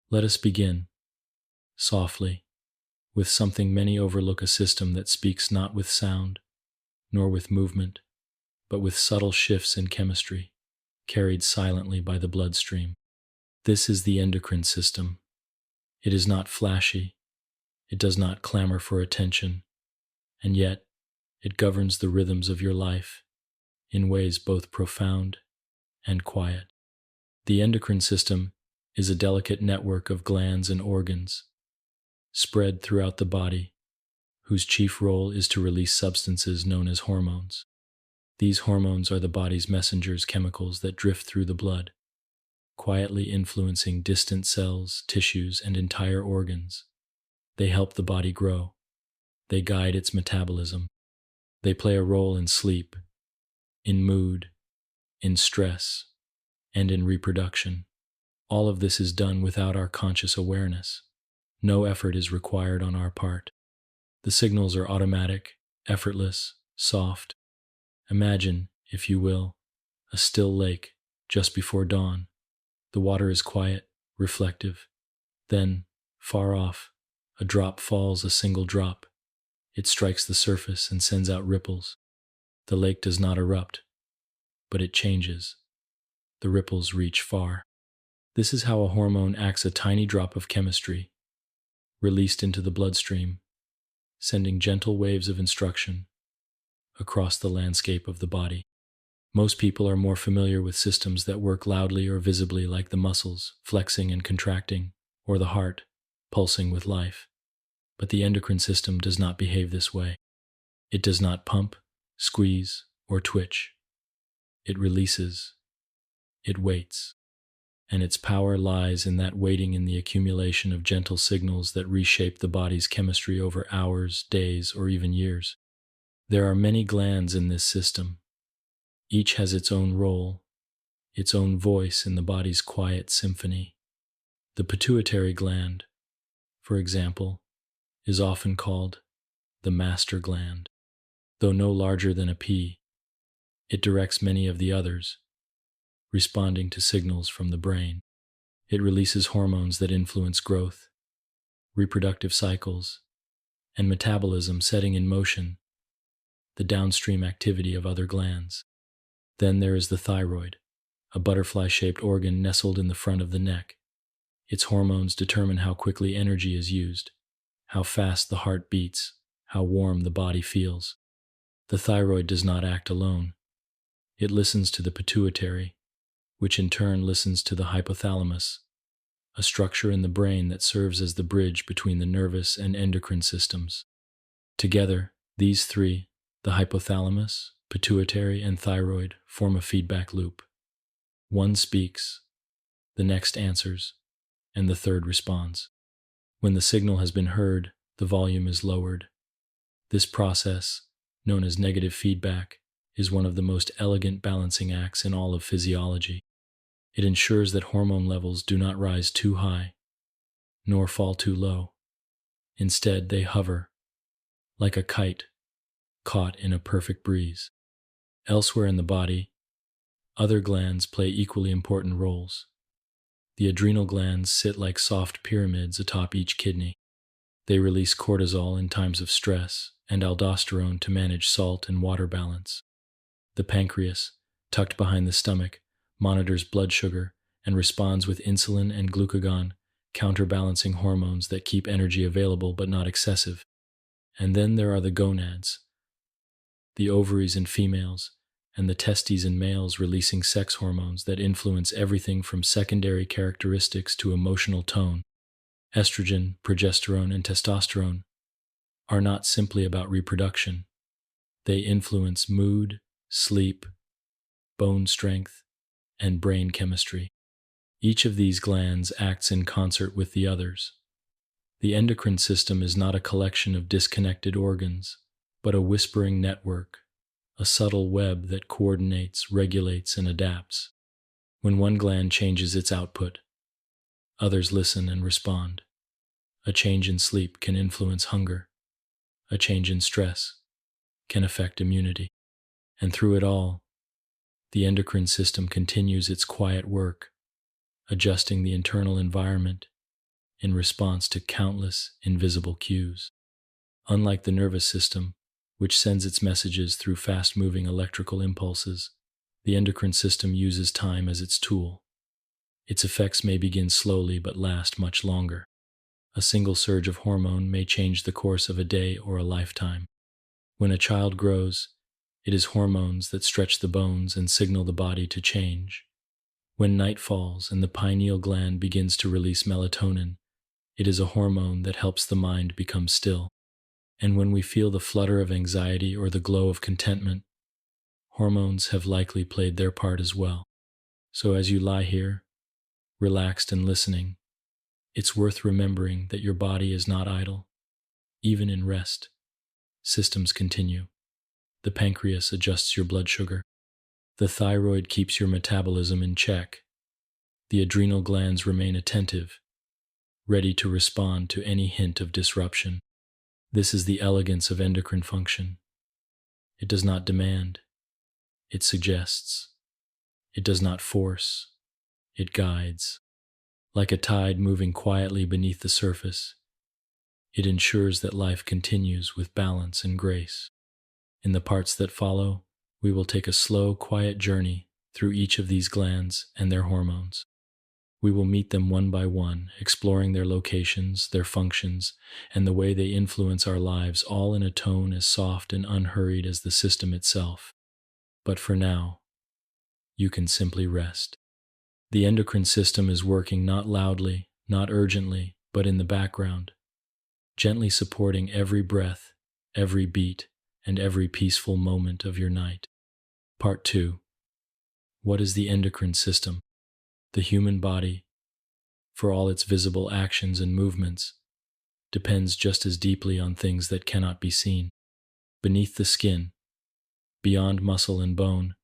Let us begin, softly, with something many overlook: a system that speaks not with sound, nor with movement, but with subtle shifts in chemistry, carried silently by the bloodstream. This is the endocrine system. It is not flashy, it does not clamor for attention, and yet it governs the rhythms of your life in ways both profound and quiet. The endocrine system is a delicate network of glands and organs spread throughout the body, whose chief role is to release substances known as hormones. These hormones are the body's messengers, chemicals that drift through the blood, quietly influencing distant cells, tissues, and entire organs. They help the body grow. They guide its metabolism. They play a role in sleep, in mood, in stress, and in reproduction. All of this is done without our conscious awareness. No effort is required on our part. The signals are automatic, effortless, soft. Imagine, if you will, a still lake just before dawn. The water is quiet, reflective. Then, far off, a drop falls, a single drop. It strikes the surface and sends out ripples. The lake does not erupt, but it changes. The ripples reach far. This is how a hormone acts: a tiny drop of chemistry, released into the bloodstream, sending gentle waves of instruction across the landscape of the body. Most people are more familiar with systems that work loudly or visibly, like the muscles flexing and contracting, or the heart pulsing with life. But the endocrine system does not behave this way. It does not pump, squeeze, or twitch. It releases. It waits. And its power lies in that waiting, in the accumulation of gentle signals that reshape the body's chemistry over hours, days, or even years. There are many glands in this system. Each has its own role, its own voice in the body's quiet symphony. The pituitary gland, for example, is often called the master gland. Though no larger than a pea, it directs many of the others, responding to signals from the brain. It releases hormones that influence growth, reproductive cycles, and metabolism, setting in motion the downstream activity of other glands. Then there is the thyroid, a butterfly-shaped organ nestled in the front of the neck. Its hormones determine how quickly energy is used, how fast the heart beats, how warm the body feels. The thyroid does not act alone. It listens to the pituitary, which in turn listens to the hypothalamus, a structure in the brain that serves as the bridge between the nervous and endocrine systems. Together, these three, the hypothalamus, pituitary, and thyroid, form a feedback loop. One speaks, the next answers, and the third responds. When the signal has been heard, the volume is lowered. This process, known as negative feedback, is one of the most elegant balancing acts in all of physiology. It ensures that hormone levels do not rise too high, nor fall too low. Instead, they hover, like a kite, caught in a perfect breeze. Elsewhere in the body, other glands play equally important roles. The adrenal glands sit like soft pyramids atop each kidney. They release cortisol in times of stress and aldosterone to manage salt and water balance. The pancreas, tucked behind the stomach, monitors blood sugar and responds with insulin and glucagon, counterbalancing hormones that keep energy available but not excessive. And then there are the gonads, the ovaries in females, and the testes in males, releasing sex hormones that influence everything from secondary characteristics to emotional tone. Estrogen, progesterone, and testosterone are not simply about reproduction. They influence mood, sleep, bone strength, and brain chemistry. Each of these glands acts in concert with the others. The endocrine system is not a collection of disconnected organs, but a whispering network, a subtle web that coordinates, regulates, and adapts. When one gland changes its output, others listen and respond. A change in sleep can influence hunger. A change in stress can affect immunity. And through it all, the endocrine system continues its quiet work, adjusting the internal environment in response to countless invisible cues. Unlike the nervous system, which sends its messages through fast-moving electrical impulses, the endocrine system uses time as its tool. Its effects may begin slowly but last much longer. A single surge of hormone may change the course of a day or a lifetime. When a child grows, it is hormones that stretch the bones and signal the body to change. When night falls and the pineal gland begins to release melatonin, it is a hormone that helps the mind become still. And when we feel the flutter of anxiety or the glow of contentment, hormones have likely played their part as well. So as you lie here, relaxed and listening, it's worth remembering that your body is not idle. Even in rest, systems continue. The pancreas adjusts your blood sugar. The thyroid keeps your metabolism in check. The adrenal glands remain attentive, ready to respond to any hint of disruption. This is the elegance of endocrine function. It does not demand. It suggests. It does not force. It guides. Like a tide moving quietly beneath the surface, it ensures that life continues with balance and grace. In the parts that follow, we will take a slow, quiet journey through each of these glands and their hormones. We will meet them one by one, exploring their locations, their functions, and the way they influence our lives, all in a tone as soft and unhurried as the system itself. But for now, you can simply rest. The endocrine system is working not loudly, not urgently, but in the background, gently supporting every breath, every beat, and every peaceful moment of your night. Part 2. What is the endocrine system? The human body, for all its visible actions and movements, depends just as deeply on things that cannot be seen. Beneath the skin, beyond muscle and bone,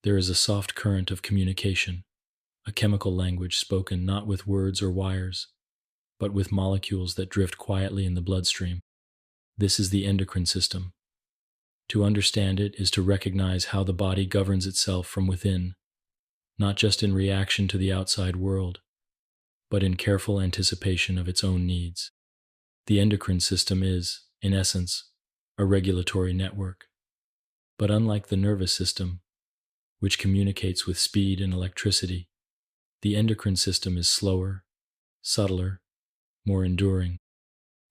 there is a soft current of communication, a chemical language spoken not with words or wires, but with molecules that drift quietly in the bloodstream. This is the endocrine system. To understand it is to recognize how the body governs itself from within, not just in reaction to the outside world, but in careful anticipation of its own needs. The endocrine system is, in essence, a regulatory network. But unlike the nervous system, which communicates with speed and electricity, the endocrine system is slower, subtler, more enduring.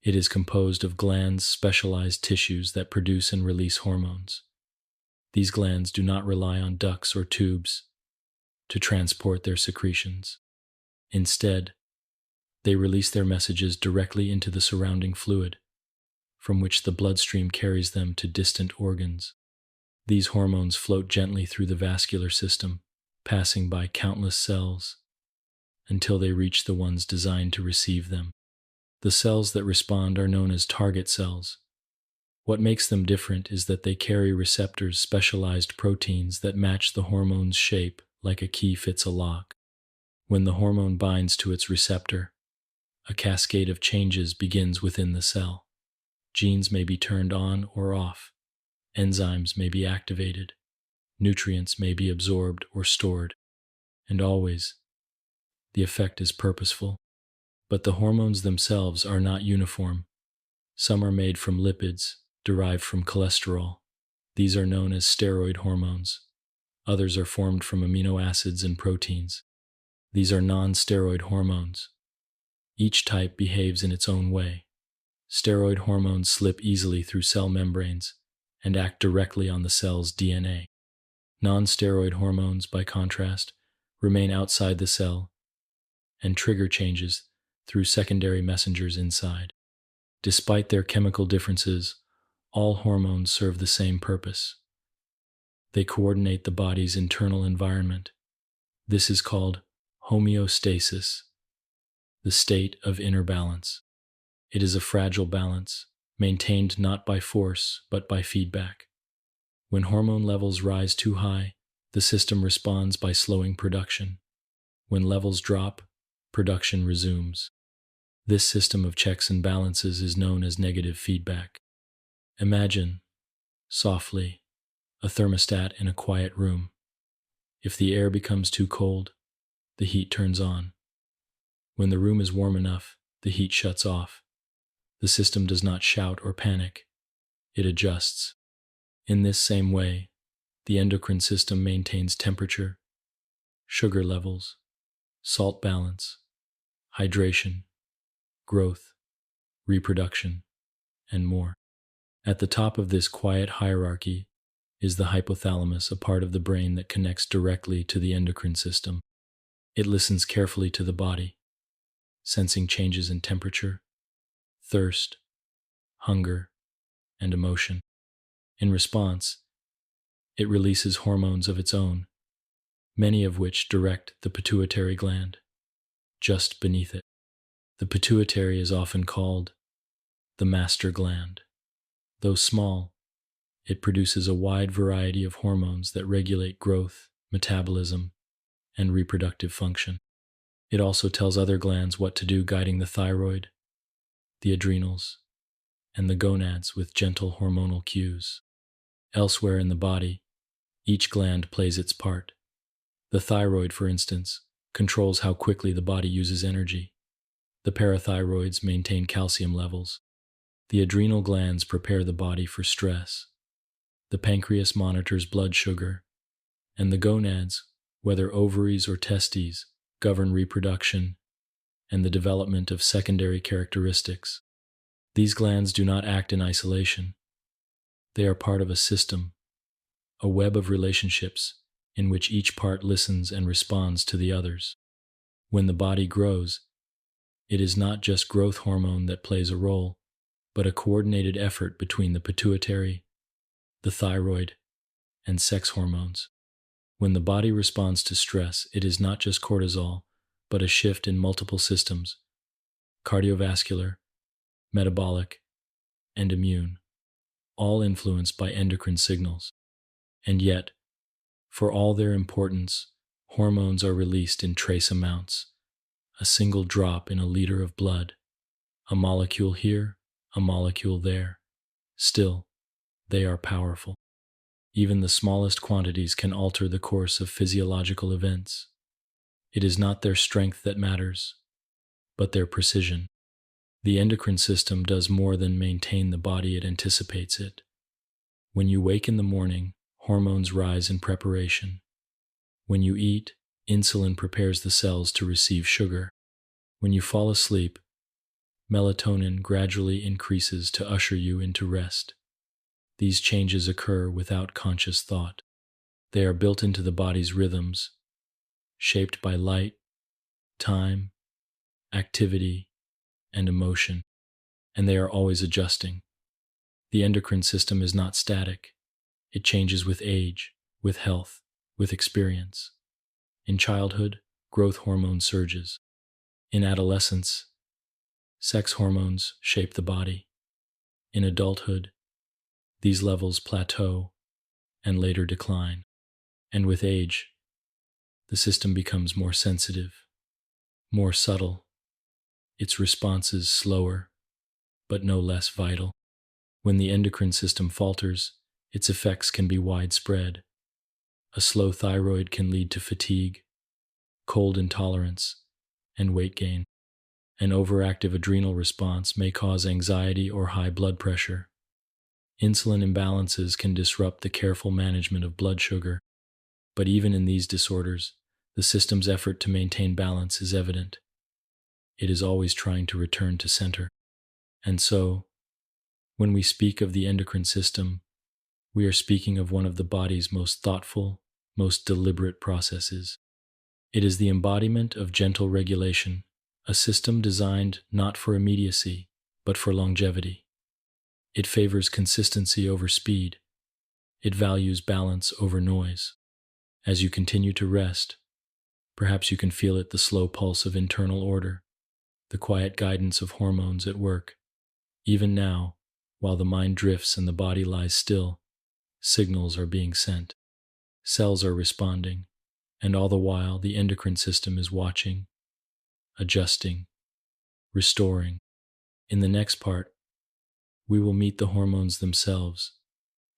It is composed of glands, specialized tissues that produce and release hormones. These glands do not rely on ducts or tubes to transport their secretions. Instead, they release their messages directly into the surrounding fluid, from which the bloodstream carries them to distant organs. These hormones float gently through the vascular system, passing by countless cells, until they reach the ones designed to receive them. The cells that respond are known as target cells. What makes them different is that they carry receptors, specialized proteins that match the hormone's shape like a key fits a lock. When the hormone binds to its receptor, a cascade of changes begins within the cell. Genes may be turned on or off. Enzymes may be activated. Nutrients may be absorbed or stored. And always, the effect is purposeful. But the hormones themselves are not uniform. Some are made from lipids, derived from cholesterol. These are known as steroid hormones. Others are formed from amino acids and proteins. These are non-steroid hormones. Each type behaves in its own way. Steroid hormones slip easily through cell membranes and act directly on the cell's DNA. Non-steroid hormones, by contrast, remain outside the cell and trigger changes through secondary messengers inside. Despite their chemical differences, all hormones serve the same purpose. They coordinate the body's internal environment. This is called homeostasis, the state of inner balance. It is a fragile balance, maintained not by force, but by feedback. When hormone levels rise too high, the system responds by slowing production. When levels drop, production resumes. This system of checks and balances is known as negative feedback. Imagine, softly, a thermostat in a quiet room. If the air becomes too cold, the heat turns on. When the room is warm enough, the heat shuts off. The system does not shout or panic. It adjusts. In this same way, the endocrine system maintains temperature, sugar levels, salt balance, hydration, growth, reproduction, and more. At the top of this quiet hierarchy is the hypothalamus, a part of the brain that connects directly to the endocrine system. It listens carefully to the body, sensing changes in temperature, thirst, hunger, and emotion. In response, it releases hormones of its own, many of which direct the pituitary gland, just beneath it. The pituitary is often called the master gland. Though small, it produces a wide variety of hormones that regulate growth, metabolism, and reproductive function. It also tells other glands what to do, guiding the thyroid, the adrenals, and the gonads with gentle hormonal cues. Elsewhere in the body, each gland plays its part. The thyroid, for instance, controls how quickly the body uses energy. The parathyroids maintain calcium levels. The adrenal glands prepare the body for stress. The pancreas monitors blood sugar. And the gonads, whether ovaries or testes, govern reproduction and the development of secondary characteristics. These glands do not act in isolation. They are part of a system, a web of relationships in which each part listens and responds to the others. When the body grows, it is not just growth hormone that plays a role, but a coordinated effort between the pituitary, the thyroid, and sex hormones. When the body responds to stress, it is not just cortisol, but a shift in multiple systems: cardiovascular, metabolic, and immune, all influenced by endocrine signals. And yet, for all their importance, hormones are released in trace amounts, a single drop in a liter of blood, a molecule here, a molecule there. Still, they are powerful. Even the smallest quantities can alter the course of physiological events. It is not their strength that matters, but their precision. The endocrine system does more than maintain the body, it anticipates it. When you wake in the morning, hormones rise in preparation. When you eat, insulin prepares the cells to receive sugar. When you fall asleep, melatonin gradually increases to usher you into rest. These changes occur without conscious thought. They are built into the body's rhythms, shaped by light, time, activity, and emotion, and they are always adjusting. The endocrine system is not static. It changes with age, with health, with experience. In childhood, growth hormone surges. In adolescence, sex hormones shape the body. In adulthood, these levels plateau and later decline. And with age, the system becomes more sensitive, more subtle, its responses slower, but no less vital. When the endocrine system falters, its effects can be widespread. A slow thyroid can lead to fatigue, cold intolerance, and weight gain. An overactive adrenal response may cause anxiety or high blood pressure. Insulin imbalances can disrupt the careful management of blood sugar. But even in these disorders, the system's effort to maintain balance is evident. It is always trying to return to center. And so, when we speak of the endocrine system, we are speaking of one of the body's most thoughtful, most deliberate processes. It is the embodiment of gentle regulation, a system designed not for immediacy, but for longevity. It favors consistency over speed. It values balance over noise. As you continue to rest, perhaps you can feel it, the slow pulse of internal order, the quiet guidance of hormones at work. Even now, while the mind drifts and the body lies still, signals are being sent. Cells are responding, and all the while the endocrine system is watching, adjusting, restoring. In the next part, we will meet the hormones themselves,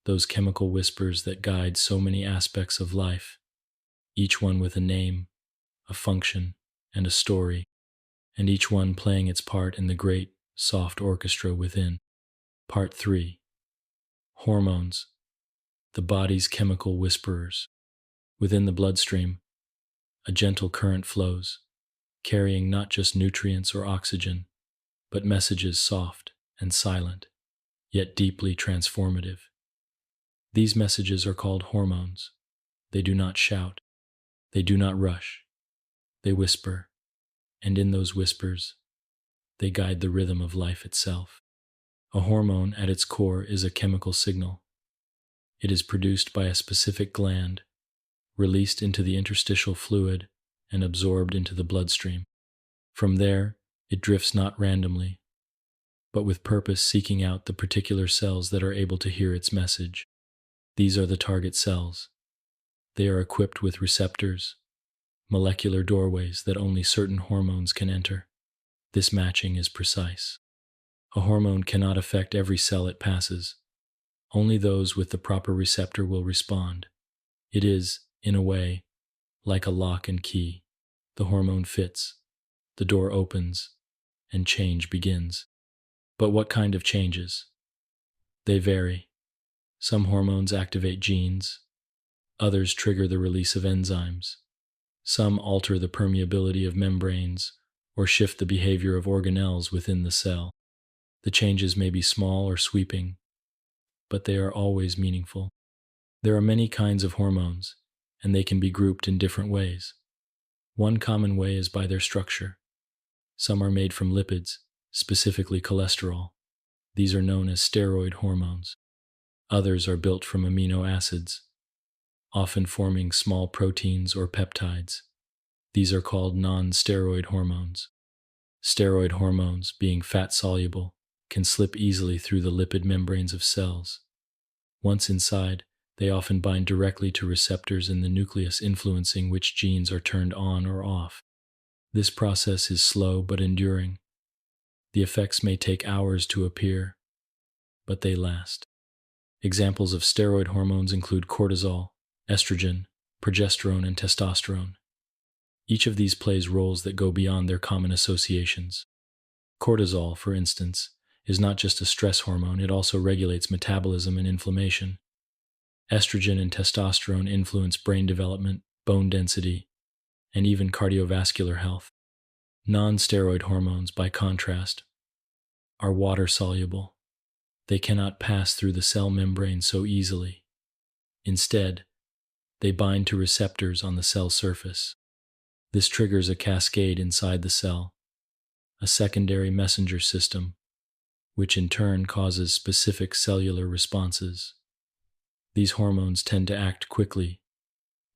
those chemical whispers that guide so many aspects of life, each one with a name, a function, and a story. and each one playing its part in the great, soft orchestra within. Part 3. Hormones, the body's chemical whisperers. Within the bloodstream, a gentle current flows, carrying not just nutrients or oxygen, but messages soft and silent, yet deeply transformative. These messages are called hormones. They do not shout. They do not rush. They whisper, and in those whispers, they guide the rhythm of life itself. A hormone at its core is a chemical signal. It is produced by a specific gland, released into the interstitial fluid, and absorbed into the bloodstream. From there, it drifts not randomly, but with purpose, seeking out the particular cells that are able to hear its message. These are the target cells. They are equipped with receptors, molecular doorways that only certain hormones can enter. This matching is precise. A hormone cannot affect every cell it passes. Only those with the proper receptor will respond. It is, in a way, like a lock and key. The hormone fits, the door opens, and change begins. But what kind of changes? They vary. Some hormones activate genes, others trigger the release of enzymes. Some alter the permeability of membranes or shift the behavior of organelles within the cell. The changes may be small or sweeping, but they are always meaningful. There are many kinds of hormones, and they can be grouped in different ways. One common way is by their structure. Some are made from lipids, specifically cholesterol. These are known as steroid hormones. Others are built from amino acids, often forming small proteins or peptides. These are called non-steroid hormones. Steroid hormones, being fat-soluble, can slip easily through the lipid membranes of cells. Once inside, they often bind directly to receptors in the nucleus, influencing which genes are turned on or off. This process is slow but enduring. The effects may take hours to appear, but they last. Examples of steroid hormones include cortisol, estrogen, progesterone, and testosterone. Each of these plays roles that go beyond their common associations. Cortisol, for instance, is not just a stress hormone, it also regulates metabolism and inflammation. Estrogen and testosterone influence brain development, bone density, and even cardiovascular health. Non-steroid hormones, by contrast, are water-soluble. They cannot pass through the cell membrane so easily. Instead, they bind to receptors on the cell surface. This triggers a cascade inside the cell, a secondary messenger system, which in turn causes specific cellular responses. These hormones tend to act quickly,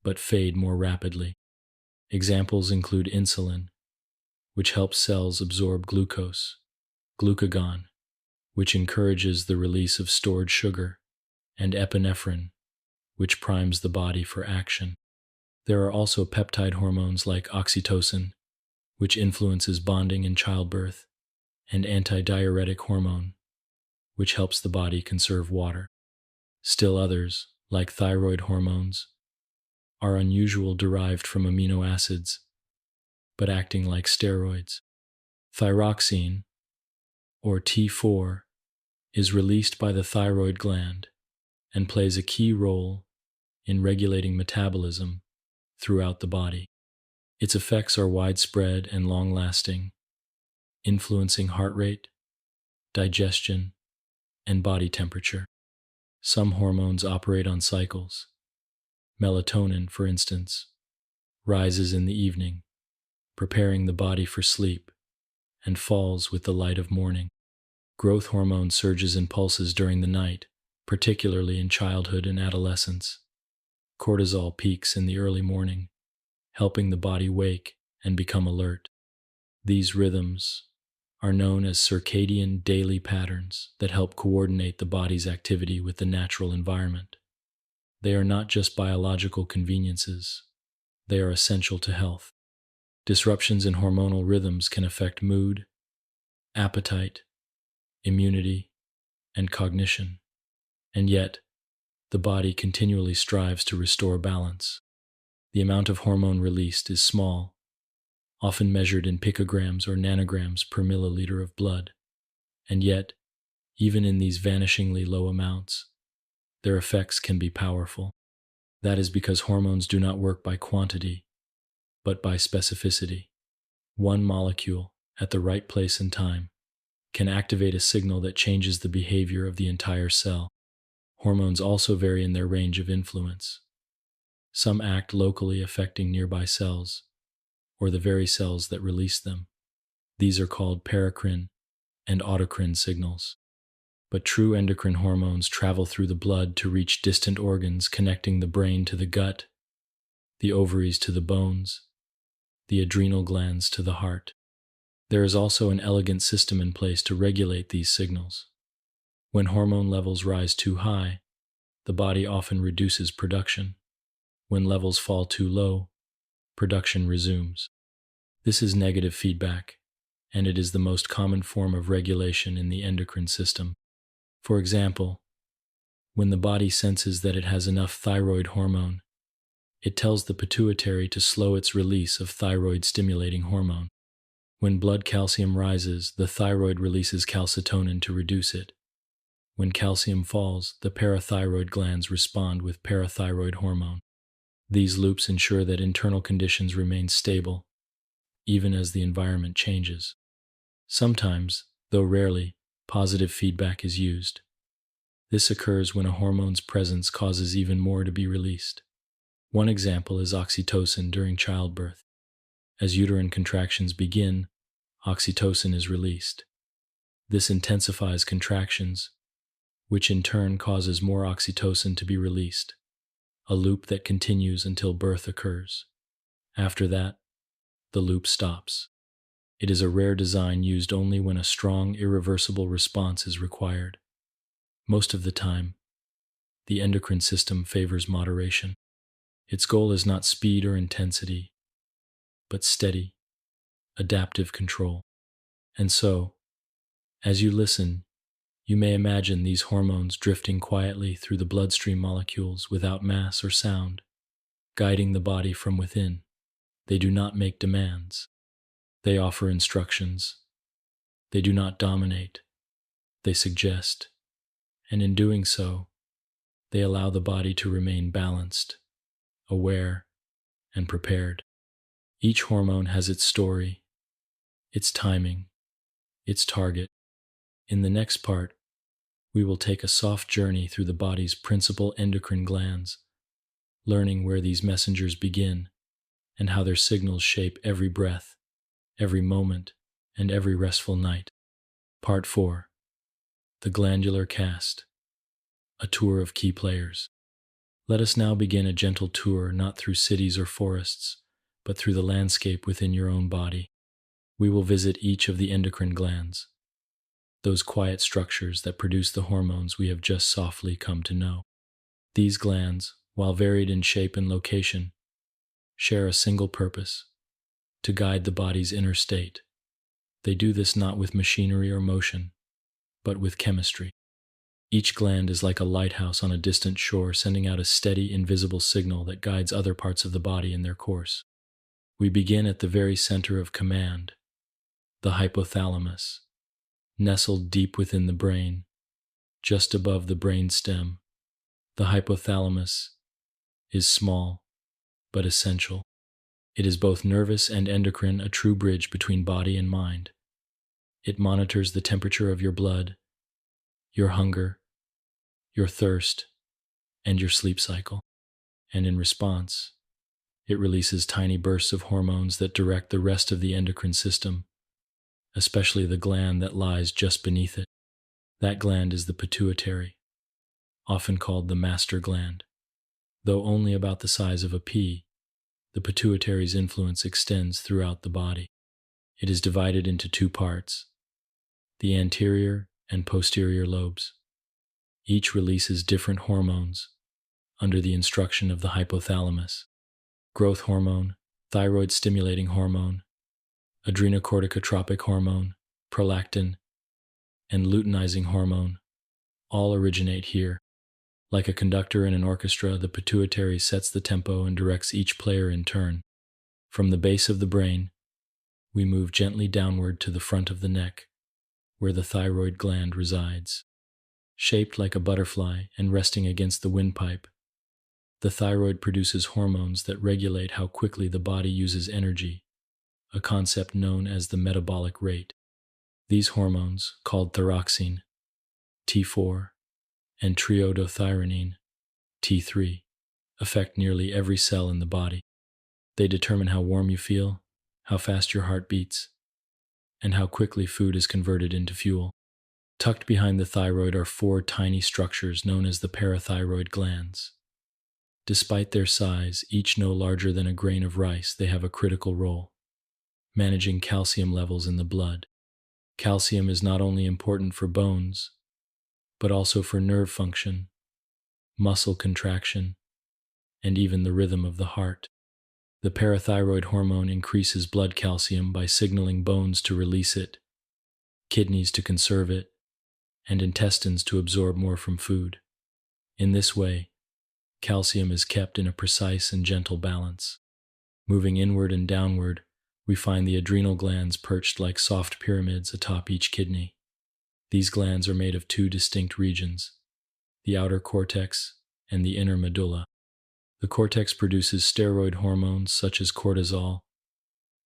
but fade more rapidly. Examples include insulin, which helps cells absorb glucose, glucagon, which encourages the release of stored sugar, and epinephrine, which primes the body for action. There are also peptide hormones like oxytocin, which influences bonding in childbirth, and antidiuretic hormone, which helps the body conserve water. Still others, like thyroid hormones, are unusual, derived from amino acids, but acting like steroids. Thyroxine, or T4, is released by the thyroid gland and plays a key role in regulating metabolism throughout the body. Its effects are widespread and long-lasting, influencing heart rate, digestion, and body temperature. Some hormones operate on cycles. Melatonin, for instance, rises in the evening, preparing the body for sleep, and falls with the light of morning. Growth hormone surges and pulses during the night, particularly in childhood and adolescence. Cortisol peaks in the early morning, helping the body wake and become alert. These rhythms are known as circadian daily patterns that help coordinate the body's activity with the natural environment. They are not just biological conveniences, they are essential to health. Disruptions in hormonal rhythms can affect mood, appetite, immunity, and cognition, and yet, the body continually strives to restore balance. The amount of hormone released is small, often measured in picograms or nanograms per milliliter of blood. And yet, even in these vanishingly low amounts, their effects can be powerful. That is because hormones do not work by quantity, but by specificity. One molecule, at the right place and time, can activate a signal that changes the behavior of the entire cell. Hormones also vary in their range of influence. Some act locally, affecting nearby cells, or the very cells that release them. These are called paracrine and autocrine signals. But true endocrine hormones travel through the blood to reach distant organs, connecting the brain to the gut, the ovaries to the bones, the adrenal glands to the heart. There is also an elegant system in place to regulate these signals. When hormone levels rise too high, the body often reduces production. When levels fall too low, production resumes. This is negative feedback, and it is the most common form of regulation in the endocrine system. For example, when the body senses that it has enough thyroid hormone, it tells the pituitary to slow its release of thyroid-stimulating hormone. When blood calcium rises, the thyroid releases calcitonin to reduce it. When calcium falls, the parathyroid glands respond with parathyroid hormone. These loops ensure that internal conditions remain stable, even as the environment changes. Sometimes, though rarely, positive feedback is used. This occurs when a hormone's presence causes even more to be released. One example is oxytocin during childbirth. As uterine contractions begin, oxytocin is released. This intensifies contractions, which in turn causes more oxytocin to be released, a loop that continues until birth occurs. After that, the loop stops. It is a rare design used only when a strong, irreversible response is required. Most of the time, the endocrine system favors moderation. Its goal is not speed or intensity, but steady, adaptive control. And so, as you listen, you may imagine these hormones drifting quietly through the bloodstream molecules without mass or sound, guiding the body from within. They do not make demands. They offer instructions. They do not dominate. They suggest. And in doing so, they allow the body to remain balanced, aware, and prepared. Each hormone has its story, its timing, its target. In the next part, we will take a soft journey through the body's principal endocrine glands, learning where these messengers begin and how their signals shape every breath, every moment, and every restful night. Part 4. The Glandular Cast. A tour of key players. Let us now begin a gentle tour not through cities or forests, but through the landscape within your own body. We will visit each of the endocrine glands, those quiet structures that produce the hormones we have just softly come to know. These glands, while varied in shape and location, share a single purpose: to guide the body's inner state. They do this not with machinery or motion, but with chemistry. Each gland is like a lighthouse on a distant shore, sending out a steady, invisible signal that guides other parts of the body in their course. We begin at the very center of command, the hypothalamus, nestled deep within the brain, just above the brain stem. The hypothalamus is small, but essential. It is both nervous and endocrine, a true bridge between body and mind. It monitors the temperature of your blood, your hunger, your thirst, and your sleep cycle. And in response, it releases tiny bursts of hormones that direct the rest of the endocrine system, especially the gland that lies just beneath it. That gland is the pituitary, often called the master gland. Though only about the size of a pea, the pituitary's influence extends throughout the body. It is divided into two parts, the anterior and posterior lobes. Each releases different hormones under the instruction of the hypothalamus: growth hormone, thyroid-stimulating hormone, adrenocorticotropic hormone, prolactin, and luteinizing hormone. All originate here. Like a conductor in an orchestra, the pituitary sets the tempo and directs each player in turn. From the base of the brain, we move gently downward to the front of the neck, where the thyroid gland resides. Shaped like a butterfly and resting against the windpipe, the thyroid produces hormones that regulate how quickly the body uses energy, a concept known as the metabolic rate. These hormones, called thyroxine, T4, and triiodothyronine, T3, affect nearly every cell in the body. They determine how warm you feel, how fast your heart beats, and how quickly food is converted into fuel. Tucked behind the thyroid are four tiny structures known as the parathyroid glands. Despite their size, each no larger than a grain of rice, they have a critical role, managing calcium levels in the blood. Calcium is not only important for bones, but also for nerve function, muscle contraction, and even the rhythm of the heart. The parathyroid hormone increases blood calcium by signaling bones to release it, kidneys to conserve it, and intestines to absorb more from food. In this way, calcium is kept in a precise and gentle balance. Moving inward and downward, we find the adrenal glands perched like soft pyramids atop each kidney. These glands are made of two distinct regions, the outer cortex and the inner medulla. The cortex produces steroid hormones such as cortisol,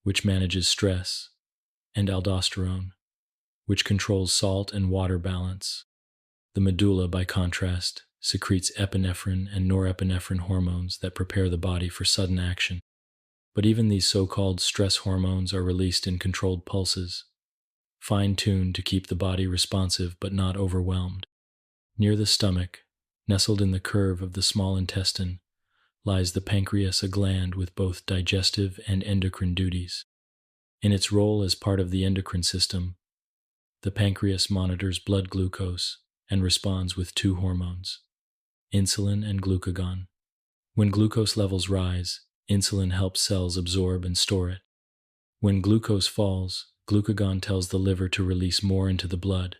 which manages stress, and aldosterone, which controls salt and water balance. The medulla, by contrast, secretes epinephrine and norepinephrine hormones that prepare the body for sudden action. But even these so-called stress hormones are released in controlled pulses, fine-tuned to keep the body responsive but not overwhelmed. Near the stomach, nestled in the curve of the small intestine, lies the pancreas, a gland with both digestive and endocrine duties. In its role as part of the endocrine system, the pancreas monitors blood glucose and responds with two hormones, insulin and glucagon. When glucose levels rise, insulin helps cells absorb and store it. When glucose falls, glucagon tells the liver to release more into the blood.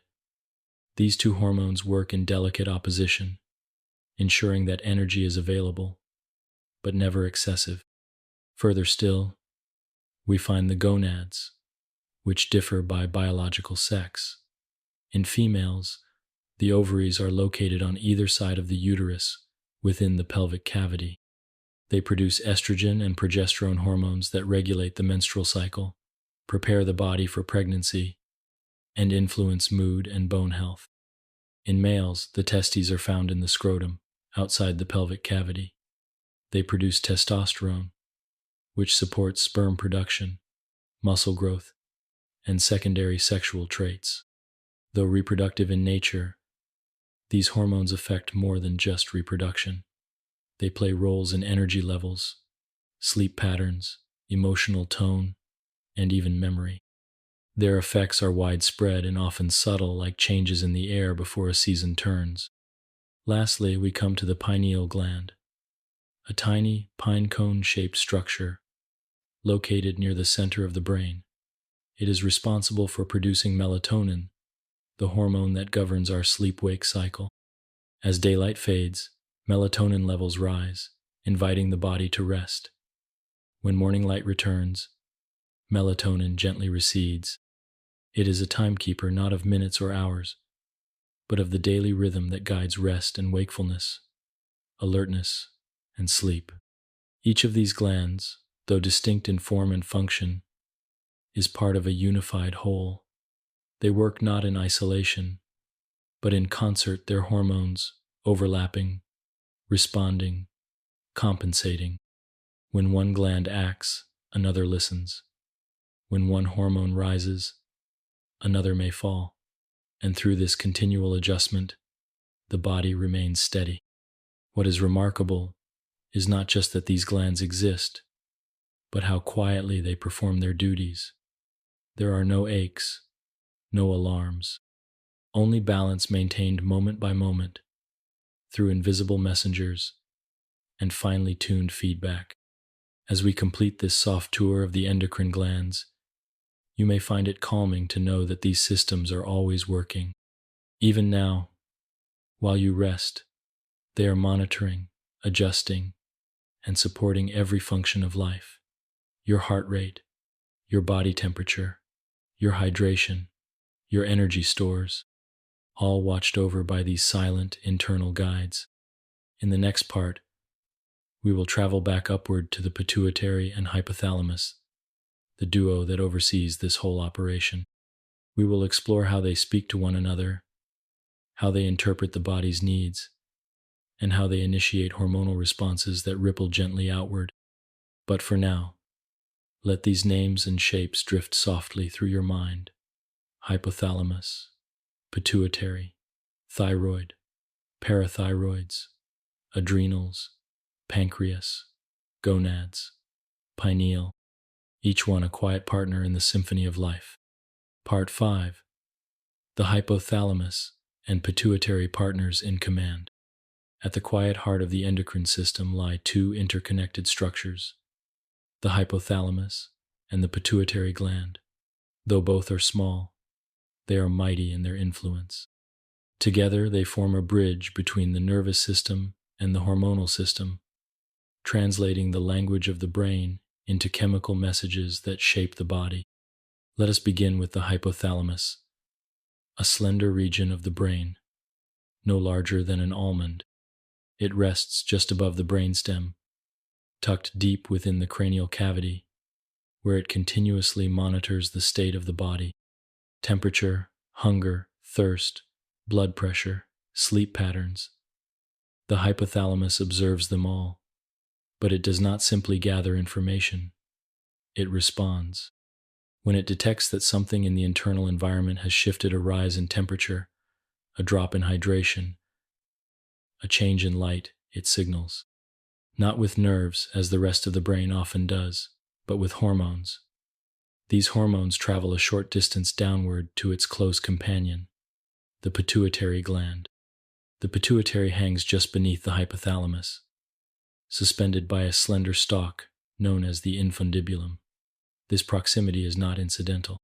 These two hormones work in delicate opposition, ensuring that energy is available, but never excessive. Further still, we find the gonads, which differ by biological sex. In females, the ovaries are located on either side of the uterus within the pelvic cavity. They produce estrogen and progesterone hormones that regulate the menstrual cycle, prepare the body for pregnancy, and influence mood and bone health. In males, the testes are found in the scrotum, outside the pelvic cavity. They produce testosterone, which supports sperm production, muscle growth, and secondary sexual traits. Though reproductive in nature, these hormones affect more than just reproduction. They play roles in energy levels, sleep patterns, emotional tone, and even memory. Their effects are widespread and often subtle, like changes in the air before a season turns. Lastly, we come to the pineal gland, a tiny pine cone-shaped structure located near the center of the brain. It is responsible for producing melatonin, the hormone that governs our sleep-wake cycle. As daylight fades, melatonin levels rise, inviting the body to rest. When morning light returns, melatonin gently recedes. It is a timekeeper not of minutes or hours, but of the daily rhythm that guides rest and wakefulness, alertness and sleep. Each of these glands, though distinct in form and function, is part of a unified whole. They work not in isolation, but in concert, their hormones overlapping, responding, compensating. When one gland acts, another listens. When one hormone rises, another may fall. And through this continual adjustment, the body remains steady. What is remarkable is not just that these glands exist, but how quietly they perform their duties. There are no aches, no alarms, only balance maintained moment by moment through invisible messengers and finely tuned feedback. As we complete this soft tour of the endocrine glands, you may find it calming to know that these systems are always working. Even now, while you rest, they are monitoring, adjusting, and supporting every function of life. Your heart rate, your body temperature, your hydration, your energy stores, all watched over by these silent internal guides. In the next part, we will travel back upward to the pituitary and hypothalamus, the duo that oversees this whole operation. We will explore how they speak to one another, how they interpret the body's needs, and how they initiate hormonal responses that ripple gently outward. But for now, let these names and shapes drift softly through your mind. Hypothalamus, pituitary, thyroid, parathyroids, adrenals, pancreas, gonads, pineal, each one a quiet partner in the symphony of life. Part 5. The hypothalamus and pituitary partners in command. At the quiet heart of the endocrine system lie two interconnected structures, the hypothalamus and the pituitary gland. Though both are small, they are mighty in their influence. Together they form a bridge between the nervous system and the hormonal system, translating the language of the brain into chemical messages that shape the body. Let us begin with the hypothalamus, a slender region of the brain, no larger than an almond. It rests just above the brainstem, tucked deep within the cranial cavity, where it continuously monitors the state of the body. Temperature, hunger, thirst, blood pressure, sleep patterns. The hypothalamus observes them all, but it does not simply gather information. It responds. When it detects that something in the internal environment has shifted, a rise in temperature, a drop in hydration, a change in light, it signals. Not with nerves, as the rest of the brain often does, but with hormones. These hormones travel a short distance downward to its close companion, the pituitary gland. The pituitary hangs just beneath the hypothalamus, suspended by a slender stalk known as the infundibulum. This proximity is not incidental.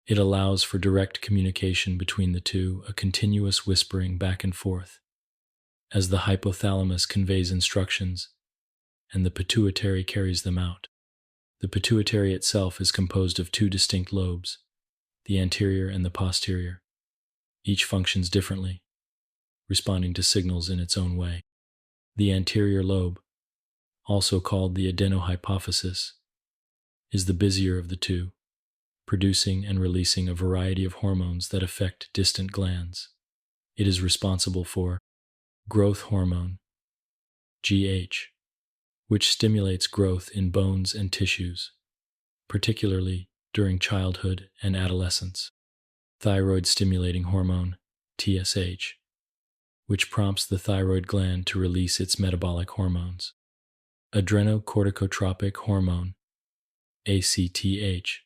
It allows for direct communication between the two, a continuous whispering back and forth, as the hypothalamus conveys instructions and the pituitary carries them out. The pituitary itself is composed of two distinct lobes, the anterior and the posterior. Each functions differently, responding to signals in its own way. The anterior lobe, also called the adenohypophysis, is the busier of the two, producing and releasing a variety of hormones that affect distant glands. It is responsible for growth hormone, GH, which stimulates growth in bones and tissues, particularly during childhood and adolescence. Thyroid stimulating hormone, TSH, which prompts the thyroid gland to release its metabolic hormones. Adrenocorticotropic hormone, ACTH,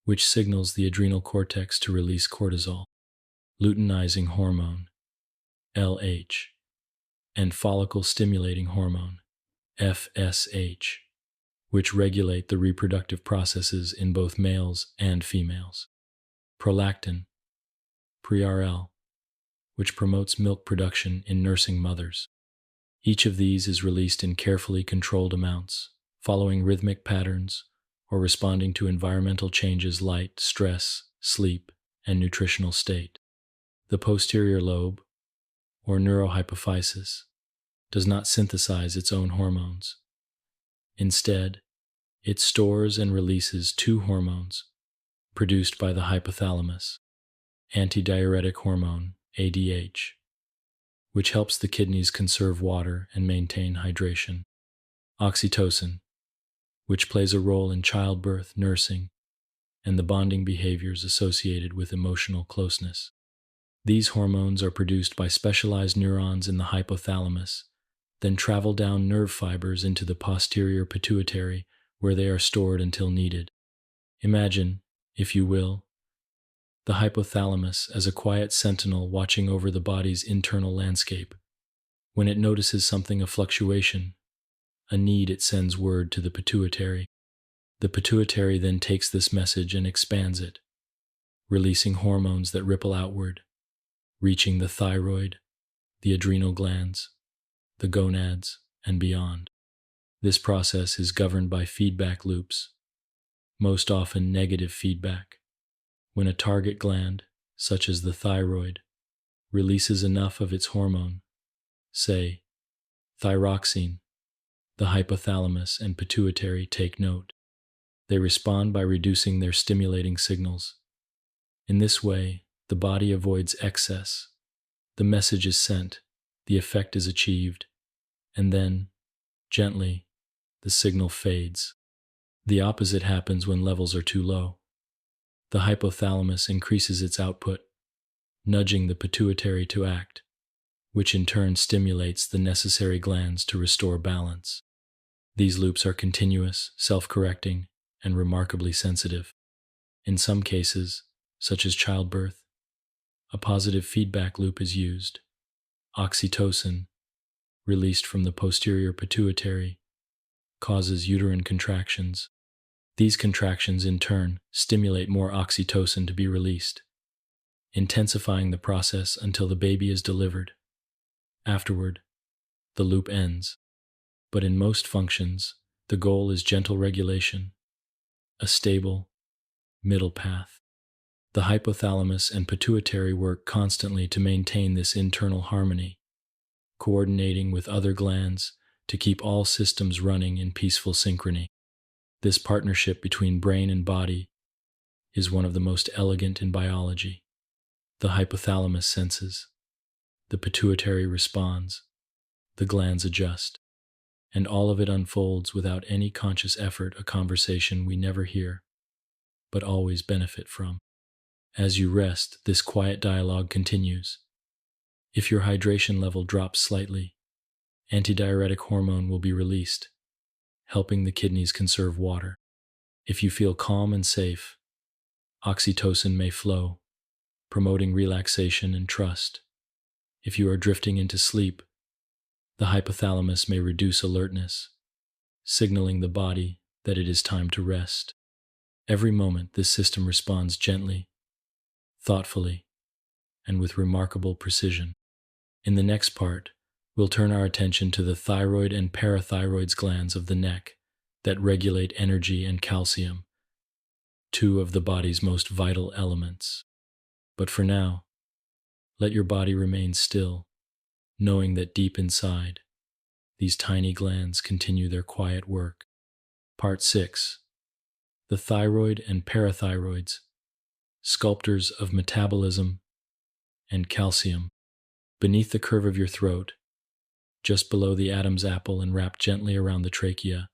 which signals the adrenal cortex to release cortisol. Luteinizing hormone, LH, and follicle-stimulating hormone, FSH, which regulate the reproductive processes in both males and females. Prolactin, PRL, which promotes milk production in nursing mothers. Each of these is released in carefully controlled amounts, following rhythmic patterns or responding to environmental changes like stress, sleep, and nutritional state. The posterior lobe, or neurohypophysis, does not synthesize its own hormones. Instead, it stores and releases two hormones produced by the hypothalamus, antidiuretic hormone, ADH, which helps the kidneys conserve water and maintain hydration. Oxytocin, which plays a role in childbirth, nursing, and the bonding behaviors associated with emotional closeness. These hormones are produced by specialized neurons in the hypothalamus, then travel down nerve fibers into the posterior pituitary, where they are stored until needed. Imagine, if you will, the hypothalamus as a quiet sentinel watching over the body's internal landscape. When it notices something of fluctuation, a need, it sends word to the pituitary. The pituitary then takes this message and expands it, releasing hormones that ripple outward, reaching the thyroid, the adrenal glands, the gonads, and beyond. This process is governed by feedback loops, most often negative feedback. When a target gland, such as the thyroid, releases enough of its hormone, say, thyroxine, the hypothalamus and pituitary take note. They respond by reducing their stimulating signals. In this way, the body avoids excess. The message is sent, the effect is achieved, and then, gently, the signal fades. The opposite happens when levels are too low. The hypothalamus increases its output, nudging the pituitary to act, which in turn stimulates the necessary glands to restore balance. These loops are continuous, self-correcting, and remarkably sensitive. In some cases, such as childbirth, a positive feedback loop is used. Oxytocin, released from the posterior pituitary, causes uterine contractions. These contractions, in turn, stimulate more oxytocin to be released, intensifying the process until the baby is delivered. Afterward, the loop ends. But in most functions, the goal is gentle regulation, a stable, middle path. The hypothalamus and pituitary work constantly to maintain this internal harmony, coordinating with other glands to keep all systems running in peaceful synchrony. This partnership between brain and body is one of the most elegant in biology. The hypothalamus senses, the pituitary responds, the glands adjust, and all of it unfolds without any conscious effort, a conversation we never hear, but always benefit from. As you rest, this quiet dialogue continues. If your hydration level drops slightly, antidiuretic hormone will be released, helping the kidneys conserve water. If you feel calm and safe, oxytocin may flow, promoting relaxation and trust. If you are drifting into sleep, the hypothalamus may reduce alertness, signaling the body that it is time to rest. Every moment, this system responds gently, thoughtfully, and with remarkable precision. In the next part, we'll turn our attention to the thyroid and parathyroid glands of the neck that regulate energy and calcium, two of the body's most vital elements. But for now, let your body remain still, knowing that deep inside, these tiny glands continue their quiet work. Part 6. The thyroid and parathyroids, sculptors of metabolism and calcium. Beneath the curve of your throat, just below the Adam's apple and wrapped gently around the trachea,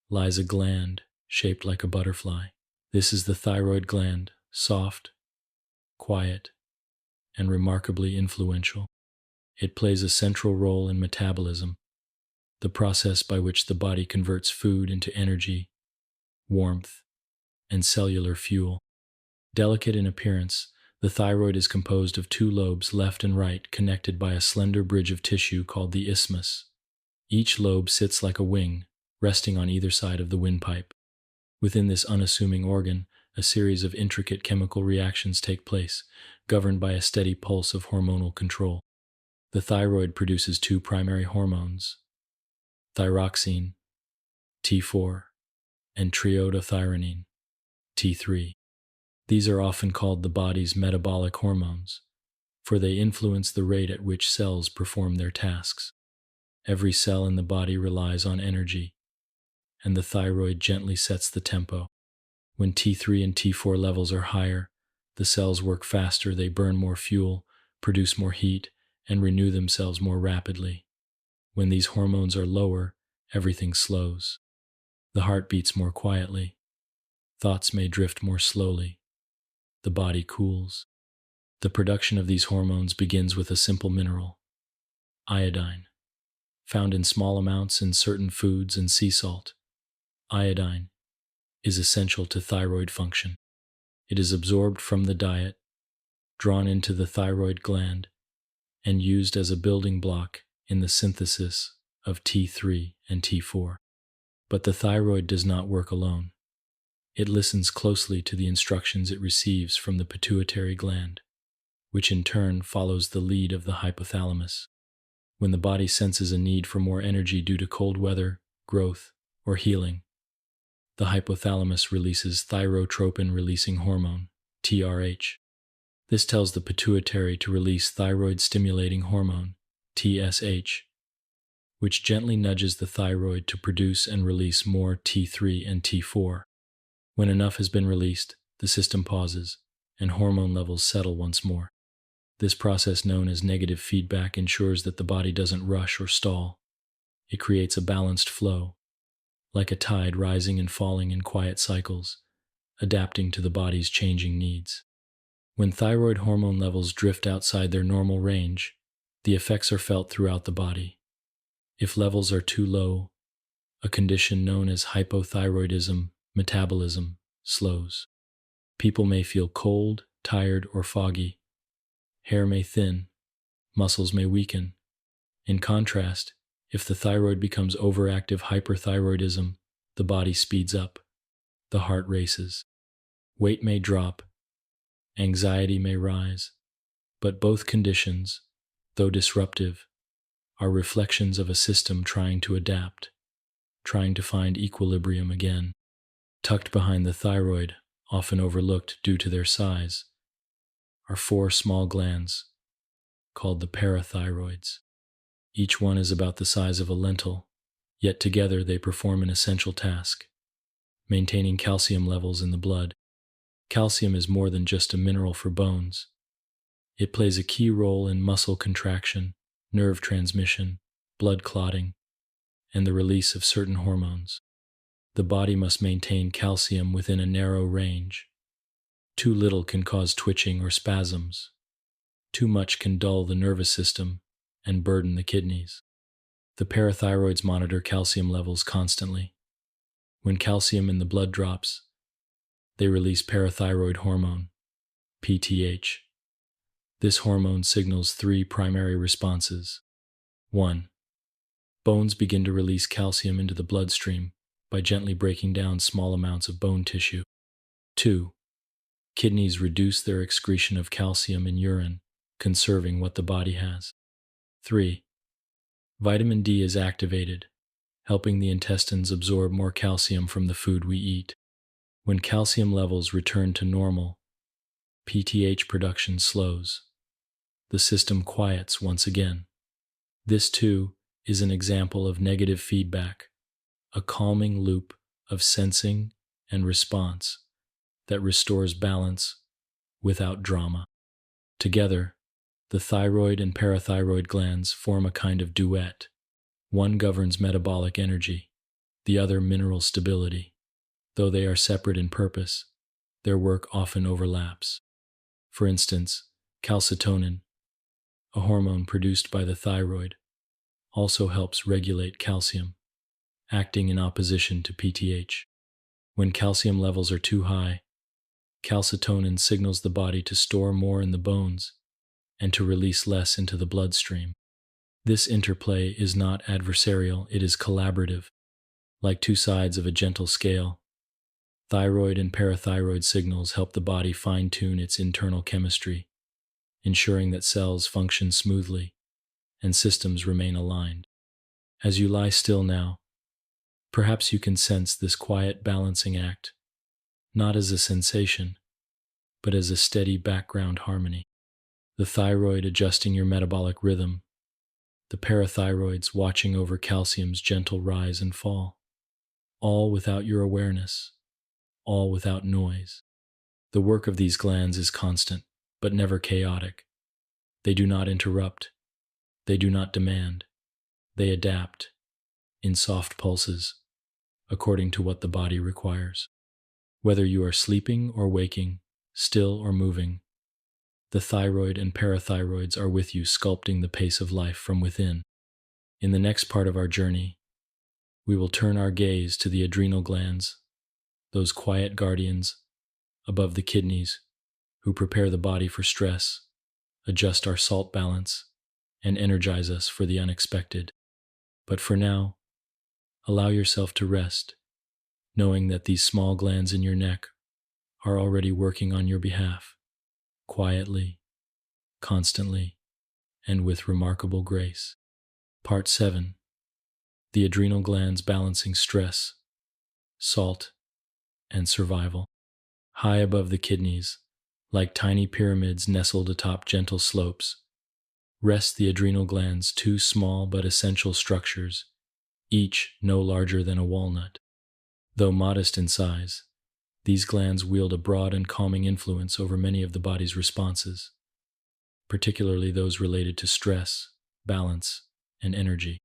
lies a gland shaped like a butterfly. This is the thyroid gland, soft, quiet, and remarkably influential. It plays a central role in metabolism, the process by which the body converts food into energy, warmth, and cellular fuel. Delicate in appearance, the thyroid is composed of two lobes, left and right, connected by a slender bridge of tissue called the isthmus. Each lobe sits like a wing, resting on either side of the windpipe. Within this unassuming organ, a series of intricate chemical reactions take place, governed by a steady pulse of hormonal control. The thyroid produces two primary hormones, thyroxine, T4, and triiodothyronine, T3. These are often called the body's metabolic hormones, for they influence the rate at which cells perform their tasks. Every cell in the body relies on energy, and the thyroid gently sets the tempo. When T3 and T4 levels are higher, the cells work faster, they burn more fuel, produce more heat, and renew themselves more rapidly. When these hormones are lower, everything slows. The heart beats more quietly. Thoughts may drift more slowly. The body cools. The production of these hormones begins with a simple mineral, iodine, found in small amounts in certain foods and sea salt. Iodine is essential to thyroid function. It is absorbed from the diet, drawn into the thyroid gland, and used as a building block in the synthesis of T3 and T4. But the thyroid does not work alone. It listens closely to the instructions it receives from the pituitary gland, which in turn follows the lead of the hypothalamus. When the body senses a need for more energy due to cold weather, growth, or healing, The hypothalamus releases thyrotropin-releasing hormone, TRH. This tells the pituitary to release thyroid-stimulating hormone, TSH, which gently nudges the thyroid to produce and release more T3 and T4. When enough has been released, the system pauses, and hormone levels settle once more. This process, known as negative feedback, ensures that the body doesn't rush or stall. It creates a balanced flow, like a tide rising and falling in quiet cycles, adapting to the body's changing needs. When thyroid hormone levels drift outside their normal range, the effects are felt throughout the body. If levels are too low, a condition known as hypothyroidism, metabolism slows. People may feel cold, tired, or foggy. Hair may thin, muscles may weaken. In contrast, if the thyroid becomes overactive hyperthyroidism, the body speeds up, the heart races. Weight may drop, anxiety may rise, but both conditions, though disruptive, are reflections of a system trying to adapt, trying to find equilibrium again. Tucked behind the thyroid, often overlooked due to their size, are 4 small glands, called the parathyroids. Each one is about the size of a lentil, yet together they perform an essential task, maintaining calcium levels in the blood. Calcium is more than just a mineral for bones. It plays a key role in muscle contraction, nerve transmission, blood clotting, and the release of certain hormones. The body must maintain calcium within a narrow range. Too little can cause twitching or spasms. Too much can dull the nervous system and burden the kidneys. The parathyroids monitor calcium levels constantly. When calcium in the blood drops, they release parathyroid hormone, PTH. This hormone signals 3 primary responses. 1. Bones begin to release calcium into the bloodstream by gently breaking down small amounts of bone tissue. 2. Kidneys reduce their excretion of calcium in urine, conserving what the body has. 3. Vitamin D is activated, helping the intestines absorb more calcium from the food we eat. When calcium levels return to normal, PTH production slows. The system quiets once again. This, too, is an example of negative feedback, a calming loop of sensing and response that restores balance without drama. Together, the thyroid and parathyroid glands form a kind of duet. One governs metabolic energy, the other mineral stability. Though they are separate in purpose, their work often overlaps. For instance, calcitonin, a hormone produced by the thyroid, also helps regulate calcium, acting in opposition to PTH. When calcium levels are too high, calcitonin signals the body to store more in the bones and to release less into the bloodstream. This interplay is not adversarial, it is collaborative. Like 2 sides of a gentle scale, thyroid and parathyroid signals help the body fine-tune its internal chemistry, ensuring that cells function smoothly and systems remain aligned. As you lie still now, perhaps you can sense this quiet balancing act, not as a sensation, but as a steady background harmony. The thyroid adjusting your metabolic rhythm, the parathyroids watching over calcium's gentle rise and fall, all without your awareness, all without noise. The work of these glands is constant, but never chaotic. They do not interrupt. They do not demand. They adapt, in soft pulses, according to what the body requires. Whether you are sleeping or waking, still or moving, the thyroid and parathyroids are with you, sculpting the pace of life from within. In the next part of our journey, we will turn our gaze to the adrenal glands, those quiet guardians above the kidneys who prepare the body for stress, adjust our salt balance, and energize us for the unexpected. But for now, allow yourself to rest, knowing that these small glands in your neck are already working on your behalf, quietly, constantly, and with remarkable grace. Part 7. The adrenal glands balancing stress, salt, and survival. High above the kidneys, like tiny pyramids nestled atop gentle slopes, rest the adrenal glands, two small but essential structures, each no larger than a walnut. Though modest in size, these glands wield a broad and calming influence over many of the body's responses, particularly those related to stress, balance, and energy.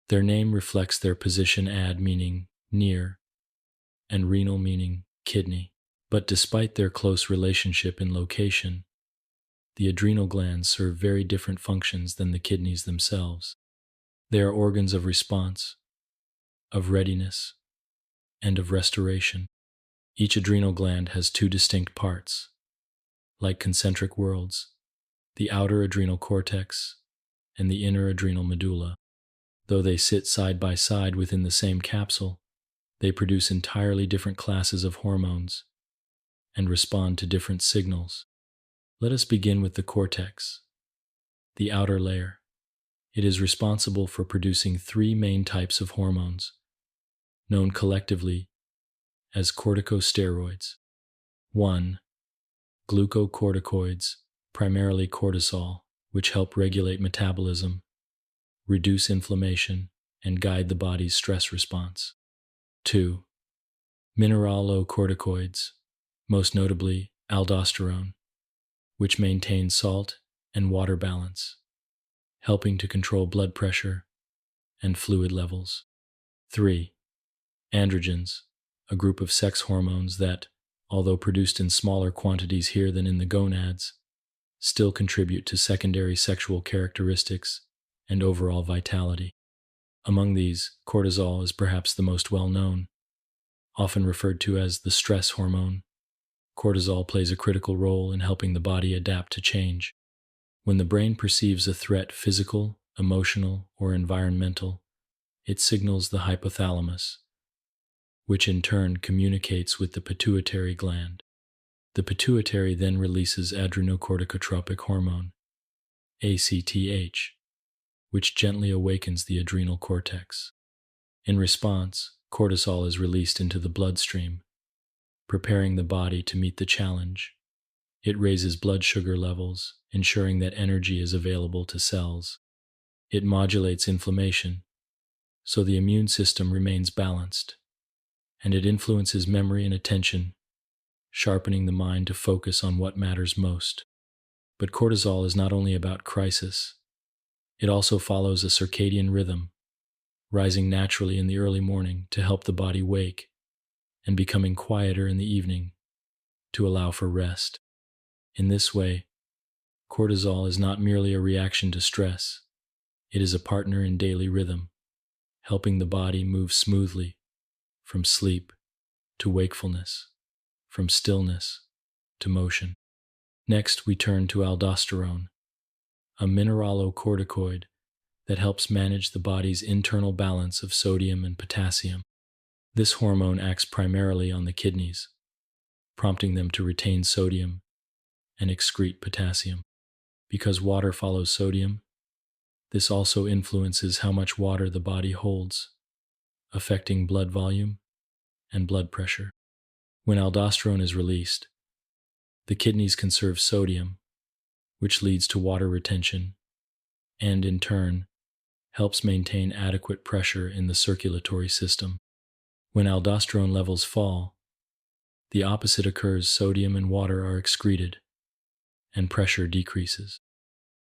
Their name reflects their position, ad meaning near, and renal meaning kidney. But despite their close relationship in location, the adrenal glands serve very different functions than the kidneys themselves. They are organs of response, of readiness, and of restoration. Each adrenal gland has two distinct parts, like concentric worlds, the outer adrenal cortex and the inner adrenal medulla. Though they sit side by side within the same capsule, they produce entirely different classes of hormones and respond to different signals. Let us begin with the cortex, the outer layer. It is responsible for producing three main types of hormones, known collectively as corticosteroids. 1. Glucocorticoids, primarily cortisol, which help regulate metabolism, reduce inflammation, and guide the body's stress response. 2. Mineralocorticoids, most notably aldosterone, which maintains salt and water balance, helping to control blood pressure and fluid levels. 3. Androgens, a group of sex hormones that, although produced in smaller quantities here than in the gonads, still contribute to secondary sexual characteristics and overall vitality. Among these, cortisol is perhaps the most well-known, often referred to as the stress hormone. Cortisol plays a critical role in helping the body adapt to change. When the brain perceives a threat, physical, emotional, or environmental, it signals the hypothalamus, which in turn communicates with the pituitary gland. The pituitary then releases adrenocorticotropic hormone, ACTH, which gently awakens the adrenal cortex. In response, cortisol is released into the bloodstream, preparing the body to meet the challenge. It raises blood sugar levels, ensuring that energy is available to cells. It modulates inflammation, so the immune system remains balanced, and it influences memory and attention, sharpening the mind to focus on what matters most. But cortisol is not only about crisis. It also follows a circadian rhythm, rising naturally in the early morning to help the body wake, and becoming quieter in the evening to allow for rest. In this way, cortisol is not merely a reaction to stress, it is a partner in daily rhythm, helping the body move smoothly from sleep to wakefulness, from stillness to motion. Next, we turn to aldosterone, a mineralocorticoid that helps manage the body's internal balance of sodium and potassium. This hormone acts primarily on the kidneys, prompting them to retain sodium and excrete potassium. Because water follows sodium, this also influences how much water the body holds, affecting blood volume and blood pressure. When aldosterone is released, the kidneys conserve sodium, which leads to water retention, and in turn, helps maintain adequate pressure in the circulatory system. When aldosterone levels fall, the opposite occurs: sodium and water are excreted, and pressure decreases.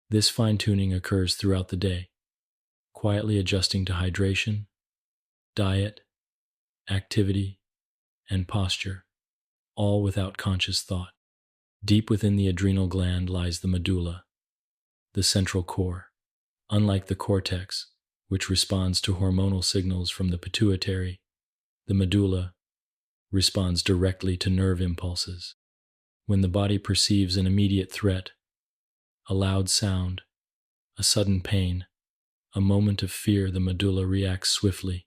This fine-tuning occurs throughout the day, quietly adjusting to hydration, diet, activity, and posture, all without conscious thought. Deep within the adrenal gland lies the medulla, the central core. Unlike the cortex, which responds to hormonal signals from the pituitary, the medulla responds directly to nerve impulses. When the body perceives an immediate threat, a loud sound, a sudden pain, a moment of fear, the medulla reacts swiftly,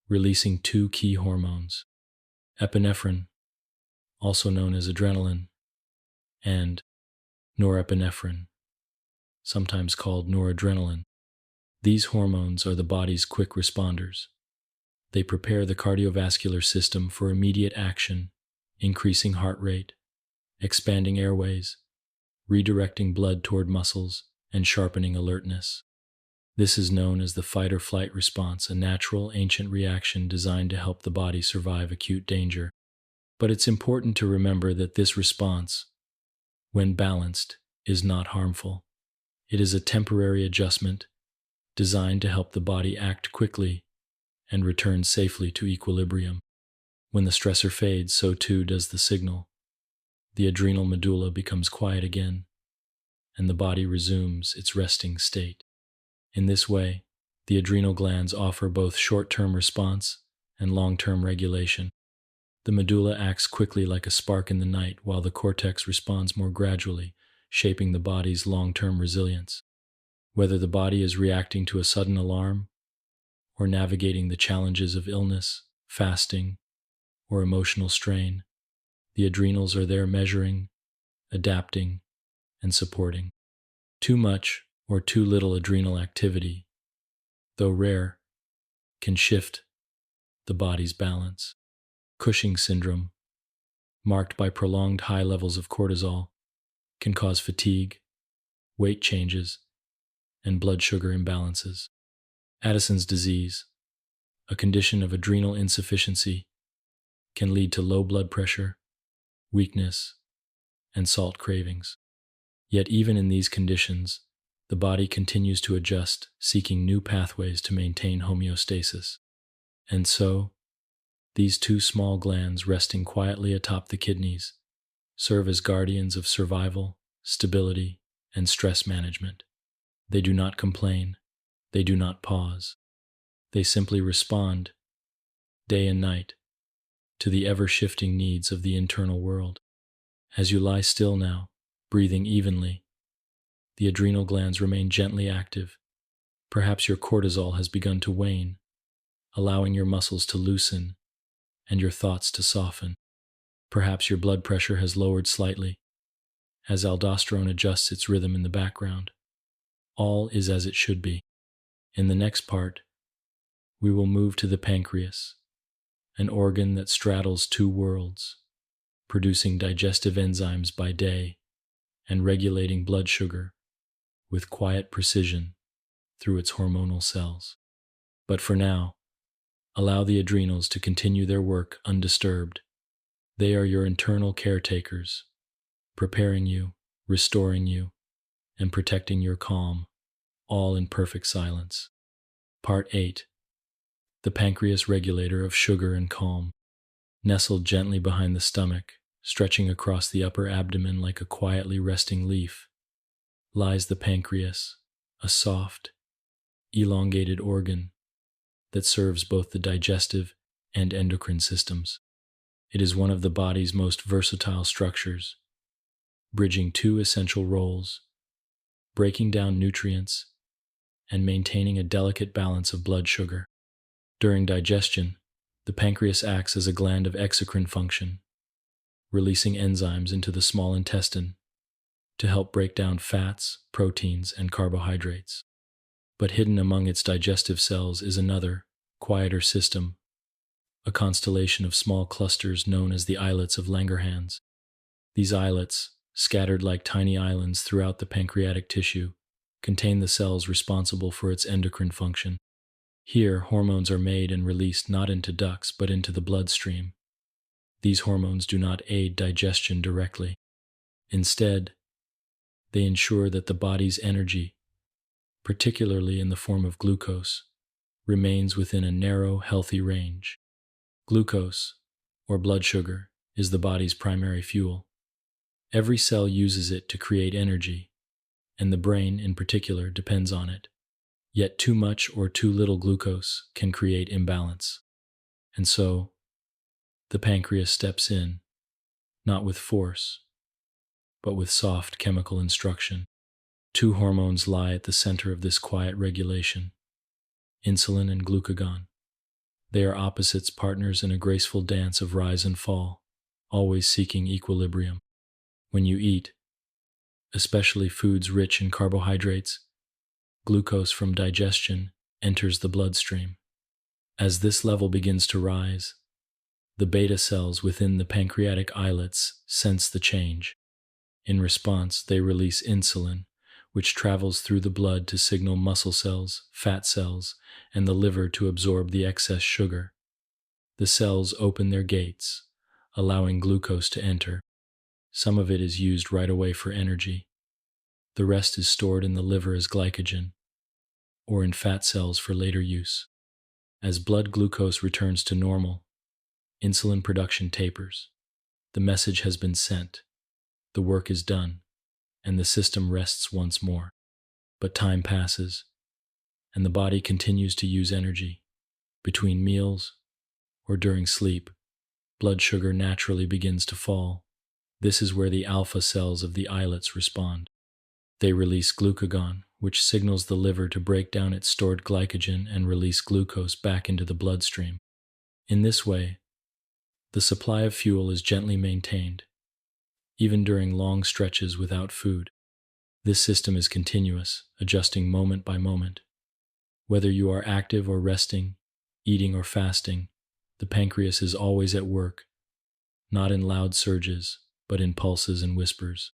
releasing two key hormones: epinephrine, also known as adrenaline, and norepinephrine, sometimes called noradrenaline. These hormones are the body's quick responders. They prepare the cardiovascular system for immediate action, increasing heart rate, expanding airways, redirecting blood toward muscles, and sharpening alertness. This is known as the fight or flight response, a natural, ancient reaction designed to help the body survive acute danger. But it's important to remember that this response, when balanced, is not harmful. It is a temporary adjustment designed to help the body act quickly and return safely to equilibrium. When the stressor fades, so too does the signal. The adrenal medulla becomes quiet again, and the body resumes its resting state. In this way, the adrenal glands offer both short-term response and long-term regulation. The medulla acts quickly like a spark in the night, while the cortex responds more gradually, shaping the body's long-term resilience. Whether the body is reacting to a sudden alarm, or navigating the challenges of illness, fasting, or emotional strain, the adrenals are there measuring, adapting, and supporting. Too much or too little adrenal activity, though rare, can shift the body's balance. Cushing syndrome, marked by prolonged high levels of cortisol, can cause fatigue, weight changes, and blood sugar imbalances. Addison's disease, a condition of adrenal insufficiency, can lead to low blood pressure, weakness, and salt cravings. Yet even in these conditions, the body continues to adjust, seeking new pathways to maintain homeostasis. And so, these two small glands resting quietly atop the kidneys serve as guardians of survival, stability, and stress management. They do not complain. They do not pause. They simply respond, day and night, to the ever-shifting needs of the internal world. As you lie still now, breathing evenly, the adrenal glands remain gently active. Perhaps your cortisol has begun to wane, allowing your muscles to loosen and your thoughts to soften. Perhaps your blood pressure has lowered slightly, as aldosterone adjusts its rhythm in the background. All is as it should be. In the next part, we will move to the pancreas, an organ that straddles two worlds, producing digestive enzymes by day and regulating blood sugar with quiet precision through its hormonal cells. But for now, allow the adrenals to continue their work undisturbed. They are your internal caretakers, preparing you, restoring you, and protecting your calm, all in perfect silence. Part 8. The pancreas, regulator of sugar and calm. Nestled gently behind the stomach, stretching across the upper abdomen like a quietly resting leaf, lies the pancreas, a soft, elongated organ that serves both the digestive and endocrine systems. It is one of the body's most versatile structures, bridging two essential roles: breaking down nutrients and maintaining a delicate balance of blood sugar. During digestion, the pancreas acts as a gland of exocrine function, releasing enzymes into the small intestine to help break down fats, proteins, and carbohydrates. But hidden among its digestive cells is another, quieter system, a constellation of small clusters known as the islets of Langerhans. These islets, scattered like tiny islands throughout the pancreatic tissue, contain the cells responsible for its endocrine function. Here, hormones are made and released not into ducts but into the bloodstream. These hormones do not aid digestion directly. Instead, they ensure that the body's energy, particularly in the form of glucose, remains within a narrow, healthy range. Glucose, or blood sugar, is the body's primary fuel. Every cell uses it to create energy, and the brain, in particular, depends on it. Yet too much or too little glucose can create imbalance. And so, the pancreas steps in, not with force, but with soft chemical instruction. Two hormones lie at the center of this quiet regulation: insulin and glucagon. They are opposites, partners in a graceful dance of rise and fall, always seeking equilibrium. When you eat, especially foods rich in carbohydrates, glucose from digestion enters the bloodstream. As this level begins to rise, the beta cells within the pancreatic islets sense the change. In response, they release insulin, which travels through the blood to signal muscle cells, fat cells, and the liver to absorb the excess sugar. The cells open their gates, allowing glucose to enter. Some of it is used right away for energy. The rest is stored in the liver as glycogen, or in fat cells for later use. As blood glucose returns to normal, insulin production tapers. The message has been sent, the work is done, and the system rests once more. But time passes, and the body continues to use energy. Between meals or during sleep, blood sugar naturally begins to fall. This is where the alpha cells of the islets respond. They release glucagon, which signals the liver to break down its stored glycogen and release glucose back into the bloodstream. In this way, the supply of fuel is gently maintained, even during long stretches without food. This system is continuous, adjusting moment by moment. Whether you are active or resting, eating or fasting, the pancreas is always at work, not in loud surges, but in pulses and whispers.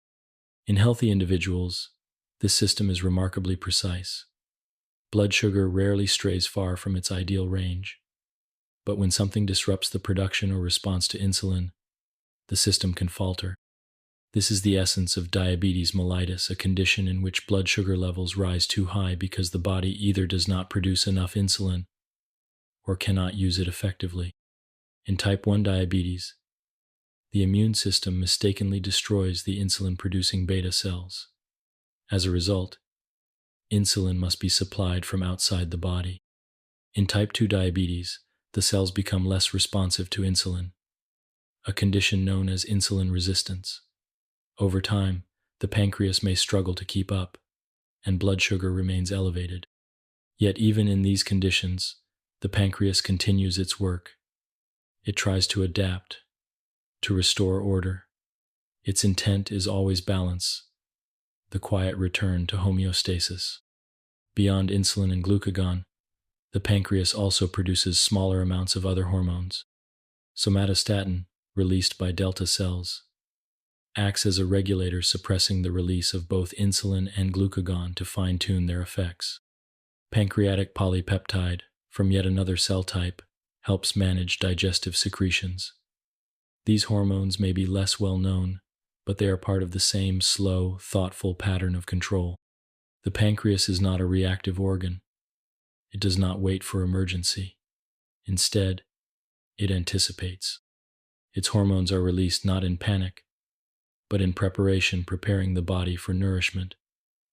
In healthy individuals, this system is remarkably precise. Blood sugar rarely strays far from its ideal range, but when something disrupts the production or response to insulin, the system can falter. This is the essence of diabetes mellitus, a condition in which blood sugar levels rise too high because the body either does not produce enough insulin or cannot use it effectively. In type 1 diabetes, the immune system mistakenly destroys the insulin-producing beta cells. As a result, insulin must be supplied from outside the body. In type 2 diabetes, the cells become less responsive to insulin, a condition known as insulin resistance. Over time, the pancreas may struggle to keep up, and blood sugar remains elevated. Yet even in these conditions, the pancreas continues its work. It tries to adapt, to restore order. Its intent is always balance, the quiet return to homeostasis. Beyond insulin and glucagon, the pancreas also produces smaller amounts of other hormones. Somatostatin, released by delta cells, acts as a regulator suppressing the release of both insulin and glucagon to fine-tune their effects. Pancreatic polypeptide, from yet another cell type, helps manage digestive secretions. These hormones may be less well known, but they are part of the same slow, thoughtful pattern of control. The pancreas is not a reactive organ. It does not wait for emergency. Instead, it anticipates. Its hormones are released not in panic, but in preparation, preparing the body for nourishment,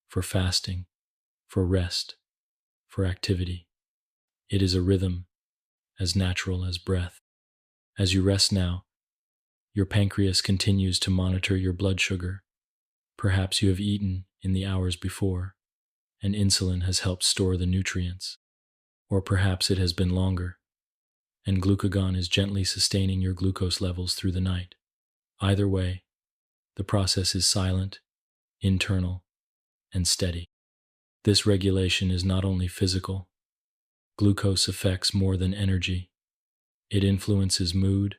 for fasting, for rest, for activity. It is a rhythm as natural as breath. As you rest now, your pancreas continues to monitor your blood sugar. Perhaps you have eaten in the hours before, and insulin has helped store the nutrients. Or perhaps it has been longer, and glucagon is gently sustaining your glucose levels through the night. Either way, the process is silent, internal, and steady. This regulation is not only physical. Glucose affects more than energy. It influences mood,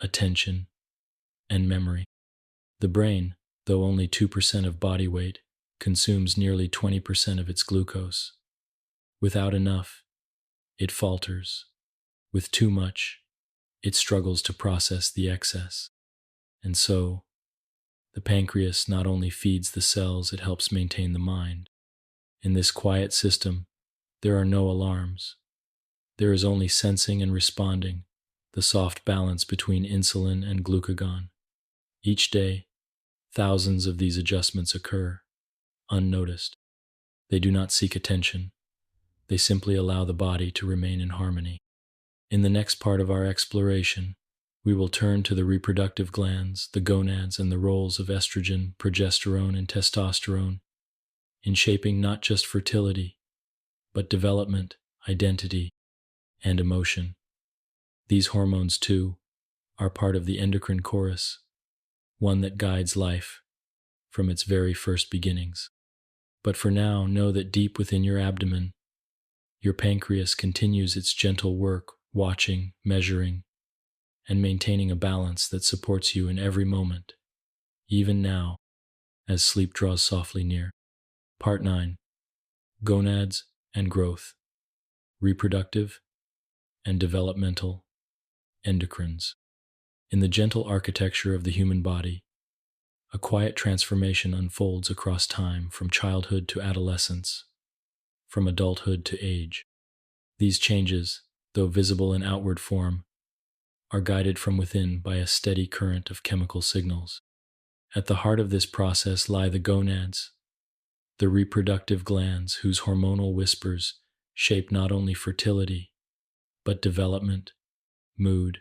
attention, and memory. The brain, though only 2% of body weight, consumes nearly 20% of its glucose. Without enough, it falters. With too much, it struggles to process the excess. And so, the pancreas not only feeds the cells, it helps maintain the mind. In this quiet system, there are no alarms. There is only sensing and responding, the soft balance between insulin and glucagon. Each day, thousands of these adjustments occur, unnoticed. They do not seek attention. They simply allow the body to remain in harmony. In the next part of our exploration, we will turn to the reproductive glands, the gonads, and the roles of estrogen, progesterone, and testosterone in shaping not just fertility, but development, identity, and emotion. These hormones, too, are part of the endocrine chorus, one that guides life from its very first beginnings. But for now, know that deep within your abdomen, Your pancreas continues its gentle work, watching, measuring, and maintaining a balance that supports you in every moment, even now, as sleep draws softly near. Part 9. Gonads and growth, reproductive and developmental endocrines. In the gentle architecture of the human body, a quiet transformation unfolds across time from childhood to adolescence, from adulthood to age. These changes, though visible in outward form, are guided from within by a steady current of chemical signals. At the heart of this process lie the gonads, the reproductive glands whose hormonal whispers shape not only fertility, but development, mood,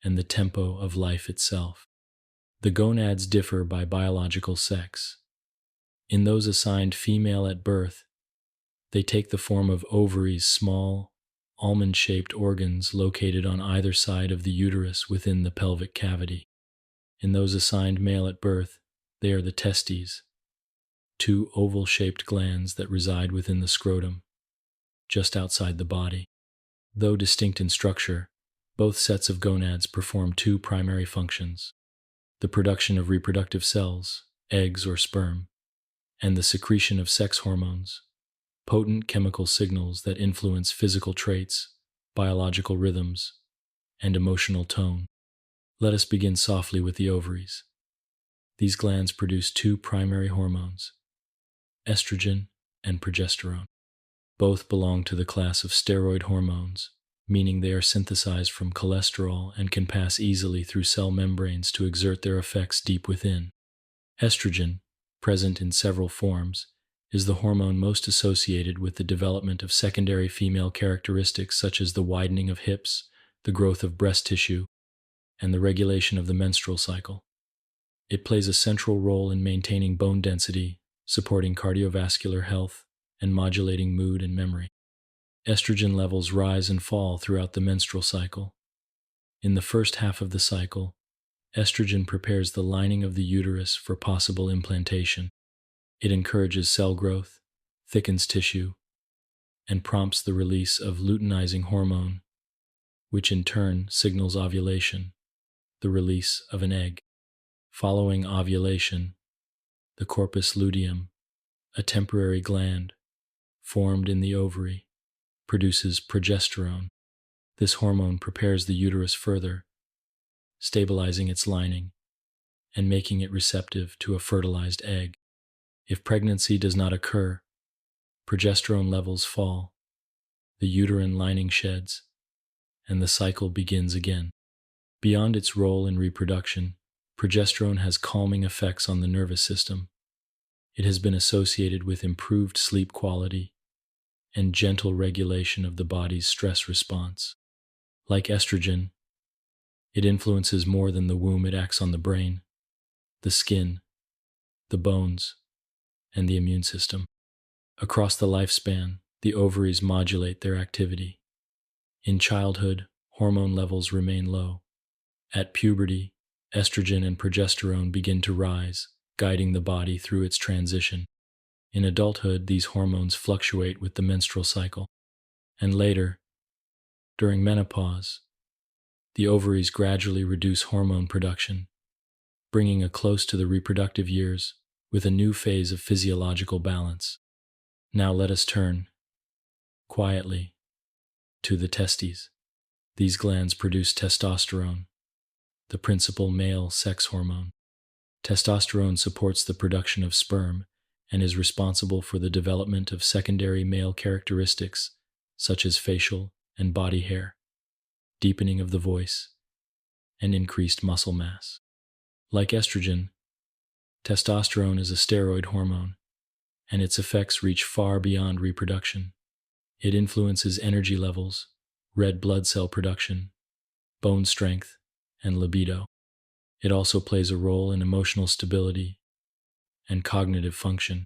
and the tempo of life itself. The gonads differ by biological sex. In those assigned female at birth, they take the form of ovaries, small, almond-shaped organs located on either side of the uterus within the pelvic cavity. In those assigned male at birth, they are the testes, two oval-shaped glands that reside within the scrotum, just outside the body. Though distinct in structure, both sets of gonads perform two primary functions: the production of reproductive cells, eggs or sperm, and the secretion of sex hormones, potent chemical signals that influence physical traits, biological rhythms, and emotional tone. Let us begin softly with the ovaries. These glands produce two primary hormones, estrogen and progesterone. Both belong to the class of steroid hormones, meaning they are synthesized from cholesterol and can pass easily through cell membranes to exert their effects deep within. Estrogen, present in several forms, is the hormone most associated with the development of secondary female characteristics such as the widening of hips, the growth of breast tissue, and the regulation of the menstrual cycle. It plays a central role in maintaining bone density, supporting cardiovascular health, and modulating mood and memory. Estrogen levels rise and fall throughout the menstrual cycle. In the first half of the cycle, estrogen prepares the lining of the uterus for possible implantation. It encourages cell growth, thickens tissue, and prompts the release of luteinizing hormone, which in turn signals ovulation, the release of an egg. Following ovulation, the corpus luteum, a temporary gland formed in the ovary, produces progesterone. This hormone prepares the uterus further, stabilizing its lining and making it receptive to a fertilized egg. If pregnancy does not occur, progesterone levels fall, the uterine lining sheds, and the cycle begins again. Beyond its role in reproduction, progesterone has calming effects on the nervous system. It has been associated with improved sleep quality and gentle regulation of the body's stress response. Like estrogen, it influences more than the womb. It acts on the brain, the skin, the bones, and the immune system. Across the lifespan, the ovaries modulate their activity. In childhood, hormone levels remain low. At puberty, estrogen and progesterone begin to rise, guiding the body through its transition. In adulthood, these hormones fluctuate with the menstrual cycle. And later, during menopause, the ovaries gradually reduce hormone production, bringing a close to the reproductive years with a new phase of physiological balance. Now let us turn, quietly, to the testes. These glands produce testosterone, the principal male sex hormone. Testosterone supports the production of sperm and is responsible for the development of secondary male characteristics such as facial and body hair, deepening of the voice, and increased muscle mass. Like estrogen, testosterone is a steroid hormone, and its effects reach far beyond reproduction. It influences energy levels, red blood cell production, bone strength, and libido. It also plays a role in emotional stability and cognitive function.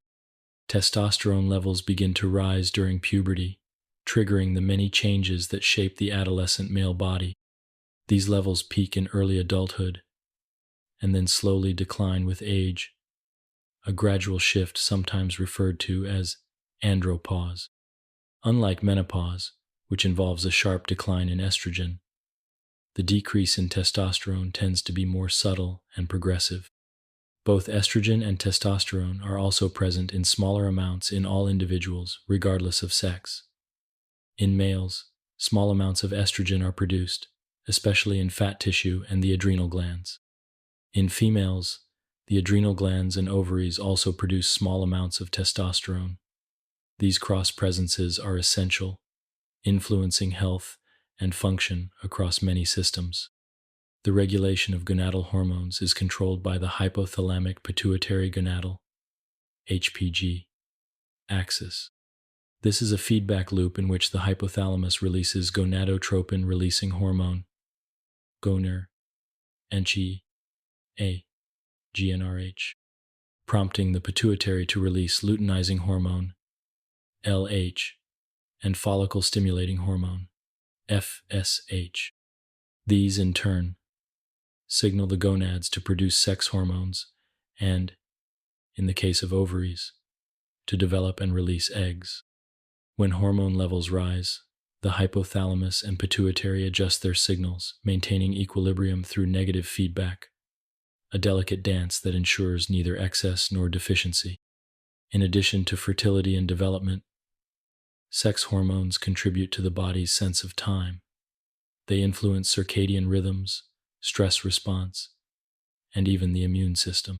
Testosterone levels begin to rise during puberty, triggering the many changes that shape the adolescent male body. These levels peak in early adulthood and then slowly decline with age, a gradual shift sometimes referred to as andropause. Unlike menopause, which involves a sharp decline in estrogen, the decrease in testosterone tends to be more subtle and progressive. Both estrogen and testosterone are also present in smaller amounts in all individuals, regardless of sex. In males, small amounts of estrogen are produced, especially in fat tissue and the adrenal glands. In females, the adrenal glands and ovaries also produce small amounts of testosterone. These cross-presences are essential, influencing health and function across many systems. The regulation of gonadal hormones is controlled by the hypothalamic pituitary gonadal (HPG) axis. This is a feedback loop in which the hypothalamus releases gonadotropin-releasing hormone, GnRH, GnRH, prompting the pituitary to release luteinizing hormone, LH, and follicle-stimulating hormone, FSH. These, in turn, signal the gonads to produce sex hormones and, in the case of ovaries, to develop and release eggs. When hormone levels rise, the hypothalamus and pituitary adjust their signals, maintaining equilibrium through negative feedback, a delicate dance that ensures neither excess nor deficiency. In addition to fertility and development, sex hormones contribute to the body's sense of time. They influence circadian rhythms, stress response, and even the immune system.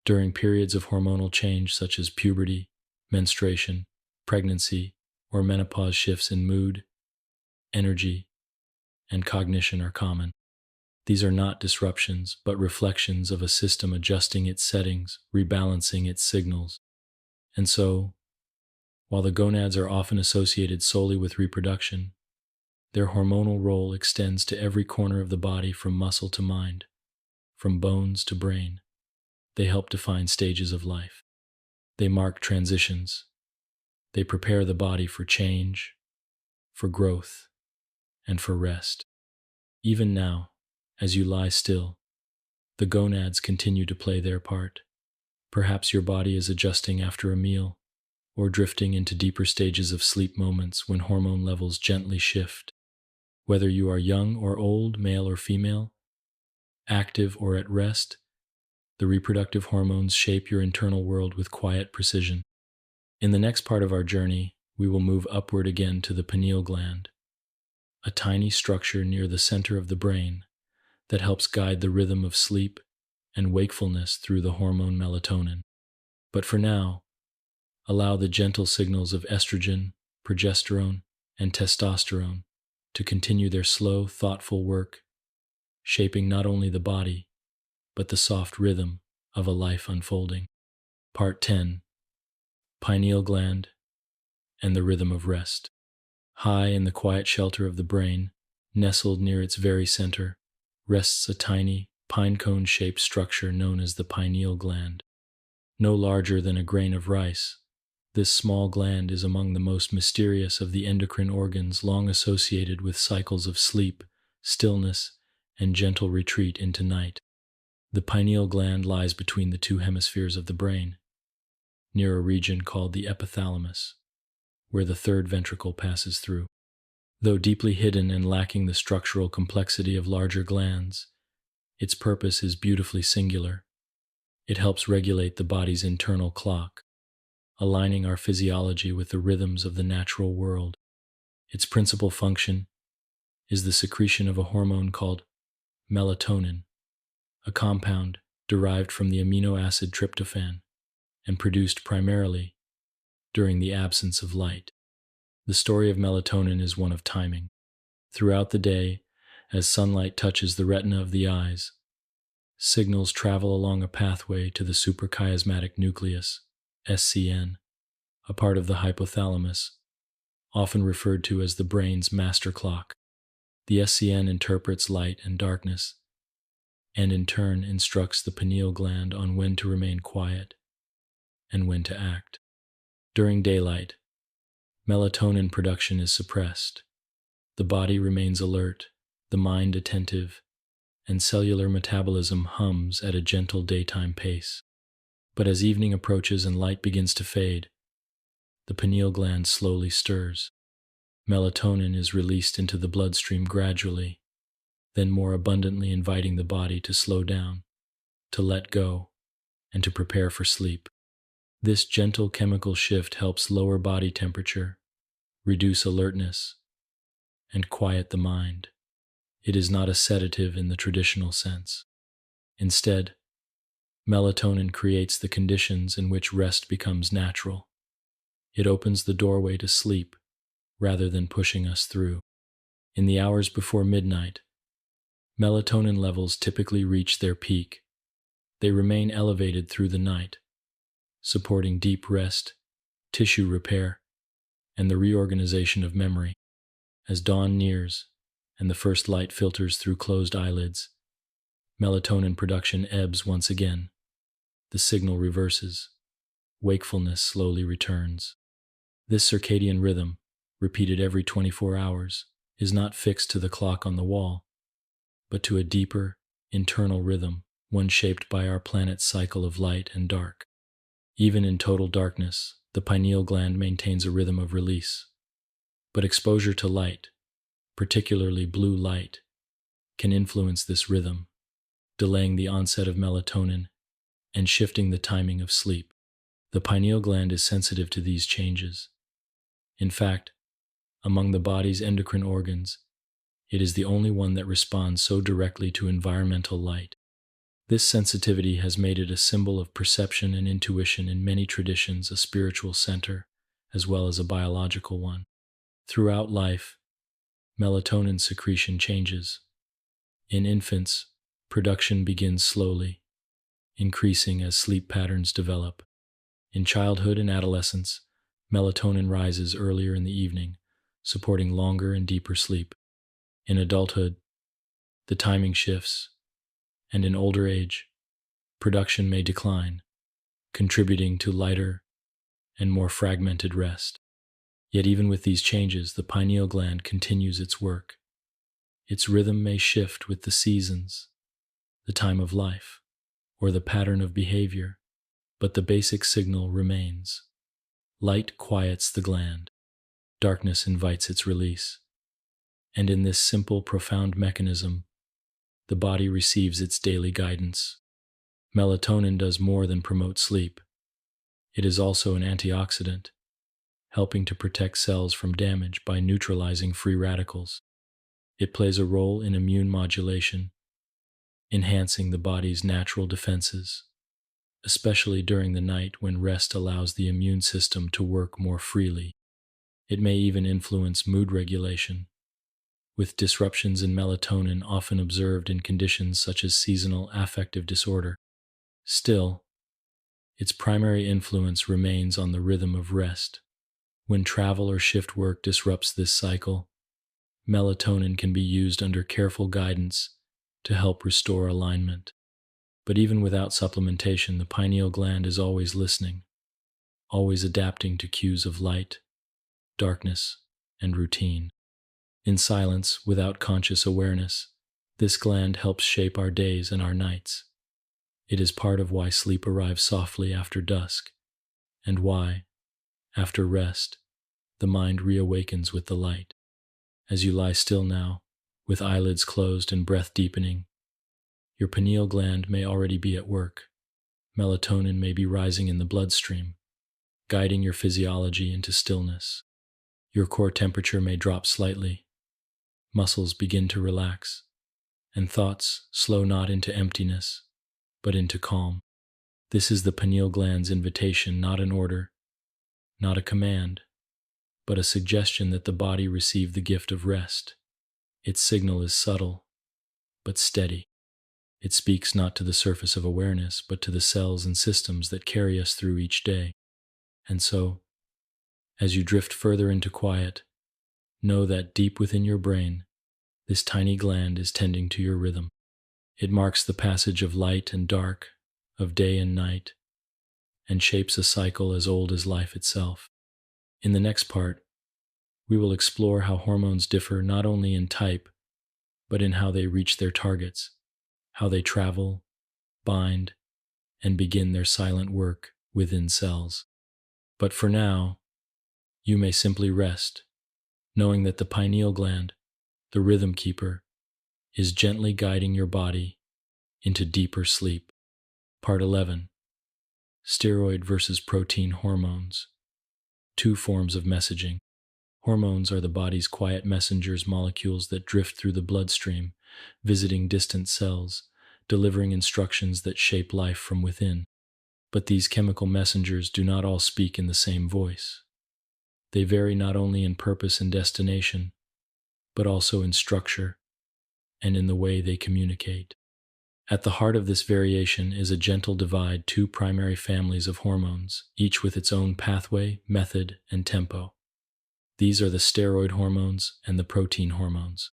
During periods of hormonal change such as puberty, menstruation, pregnancy, or menopause, shifts in mood, energy, and cognition are common. These are not disruptions, but reflections of a system adjusting its settings, rebalancing its signals. And so, while the gonads are often associated solely with reproduction, their hormonal role extends to every corner of the body, from muscle to mind, from bones to brain. They help define stages of life. They mark transitions. They prepare the body for change, for growth, and for rest. Even now, as you lie still, the gonads continue to play their part. Perhaps your body is adjusting after a meal, or drifting into deeper stages of sleep moments when hormone levels gently shift. Whether you are young or old, male or female, active or at rest, the reproductive hormones shape your internal world with quiet precision. In the next part of our journey, we will move upward again to the pineal gland, a tiny structure near the center of the brain that helps guide the rhythm of sleep and wakefulness through the hormone melatonin. But for now, allow the gentle signals of estrogen, progesterone, and testosterone to continue their slow, thoughtful work, shaping not only the body, but the soft rhythm of a life unfolding. Part 10. Pineal gland and the rhythm of rest. High in the quiet shelter of the brain, nestled near its very center, rests a tiny, pine-cone-shaped structure known as the pineal gland. No larger than a grain of rice, this small gland is among the most mysterious of the endocrine organs, long associated with cycles of sleep, stillness, and gentle retreat into night. The pineal gland lies between the two hemispheres of the brain, near a region called the epithalamus, where the third ventricle passes through. Though deeply hidden and lacking the structural complexity of larger glands, its purpose is beautifully singular. It helps regulate the body's internal clock, aligning our physiology with the rhythms of the natural world. Its principal function is the secretion of a hormone called melatonin, a compound derived from the amino acid tryptophan and produced primarily during the absence of light. The story of melatonin is one of timing. Throughout the day, as sunlight touches the retina of the eyes, signals travel along a pathway to the suprachiasmatic nucleus, SCN, a part of the hypothalamus, often referred to as the brain's master clock. The SCN interprets light and darkness, and in turn instructs the pineal gland on when to remain quiet and when to act. During daylight, melatonin production is suppressed. The body remains alert, the mind attentive, and cellular metabolism hums at a gentle daytime pace. But as evening approaches and light begins to fade, the pineal gland slowly stirs. Melatonin is released into the bloodstream gradually, then more abundantly inviting the body to slow down, to let go, and to prepare for sleep. This gentle chemical shift helps lower body temperature, reduce alertness, and quiet the mind. It is not a sedative in the traditional sense. Instead, melatonin creates the conditions in which rest becomes natural. It opens the doorway to sleep rather than pushing us through. In the hours before midnight, melatonin levels typically reach their peak. They remain elevated through the night, supporting deep rest, tissue repair, and the reorganization of memory. As dawn nears and the first light filters through closed eyelids, melatonin production ebbs once again. The signal reverses. Wakefulness slowly returns. This circadian rhythm, repeated every 24 hours, is not fixed to the clock on the wall, but to a deeper, internal rhythm, one shaped by our planet's cycle of light and dark. Even in total darkness, the pineal gland maintains a rhythm of release. But exposure to light, particularly blue light, can influence this rhythm, delaying the onset of melatonin and shifting the timing of sleep. The pineal gland is sensitive to these changes. In fact, among the body's endocrine organs, it is the only one that responds so directly to environmental light. This sensitivity has made it a symbol of perception and intuition in many traditions, a spiritual center, as well as a biological one. Throughout life, melatonin secretion changes. In infants, production begins slowly, increasing as sleep patterns develop. In childhood and adolescence, melatonin rises earlier in the evening, supporting longer and deeper sleep. In adulthood, the timing shifts, and in older age, production may decline, contributing to lighter and more fragmented rest. Yet even with these changes, the pineal gland continues its work. Its rhythm may shift with the seasons, the time of life, or the pattern of behavior, but the basic signal remains. Light quiets the gland, darkness invites its release. And in this simple, profound mechanism, the body receives its daily guidance. Melatonin does more than promote sleep. It is also an antioxidant, helping to protect cells from damage by neutralizing free radicals. It plays a role in immune modulation, enhancing the body's natural defenses, especially during the night when rest allows the immune system to work more freely. It may even influence mood regulation, with disruptions in melatonin often observed in conditions such as seasonal affective disorder. Still, its primary influence remains on the rhythm of rest. When travel or shift work disrupts this cycle, melatonin can be used under careful guidance to help restore alignment. But even without supplementation, the pineal gland is always listening, always adapting to cues of light, darkness, and routine. In silence, without conscious awareness, this gland helps shape our days and our nights. It is part of why sleep arrives softly after dusk, and why, after rest, the mind reawakens with the light. As you lie still now, with eyelids closed and breath deepening, your pineal gland may already be at work. Melatonin may be rising in the bloodstream, guiding your physiology into stillness. Your core temperature may drop slightly, muscles begin to relax, and thoughts slow not into emptiness, but into calm. This is the pineal gland's invitation, not an order, not a command, but a suggestion that the body receive the gift of rest. Its signal is subtle, but steady. It speaks not to the surface of awareness, but to the cells and systems that carry us through each day. And so, as you drift further into quiet, know that deep within your brain, this tiny gland is tending to your rhythm. It marks the passage of light and dark, of day and night, and shapes a cycle as old as life itself. In the next part, we will explore how hormones differ not only in type, but in how they reach their targets, how they travel, bind, and begin their silent work within cells. But for now, you may simply rest, knowing that the pineal gland, the rhythm keeper, is gently guiding your body into deeper sleep. Part 11. Steroid versus protein hormones. Two forms of messaging. Hormones are the body's quiet messengers, molecules that drift through the bloodstream, visiting distant cells, delivering instructions that shape life from within. But these chemical messengers do not all speak in the same voice. They vary not only in purpose and destination, but also in structure and in the way they communicate. At the heart of this variation is a gentle divide, two primary families of hormones, each with its own pathway, method, and tempo. These are the steroid hormones and the protein hormones.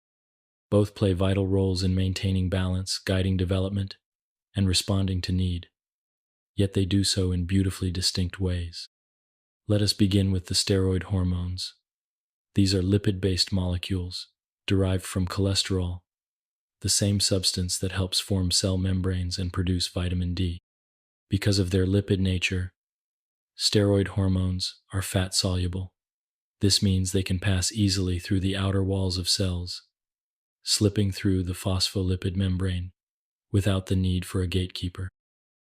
Both play vital roles in maintaining balance, guiding development, and responding to need. Yet they do so in beautifully distinct ways. Let us begin with the steroid hormones. These are lipid-based molecules, derived from cholesterol, the same substance that helps form cell membranes and produce vitamin D. Because of their lipid nature, steroid hormones are fat-soluble. This means they can pass easily through the outer walls of cells, slipping through the phospholipid membrane without the need for a gatekeeper.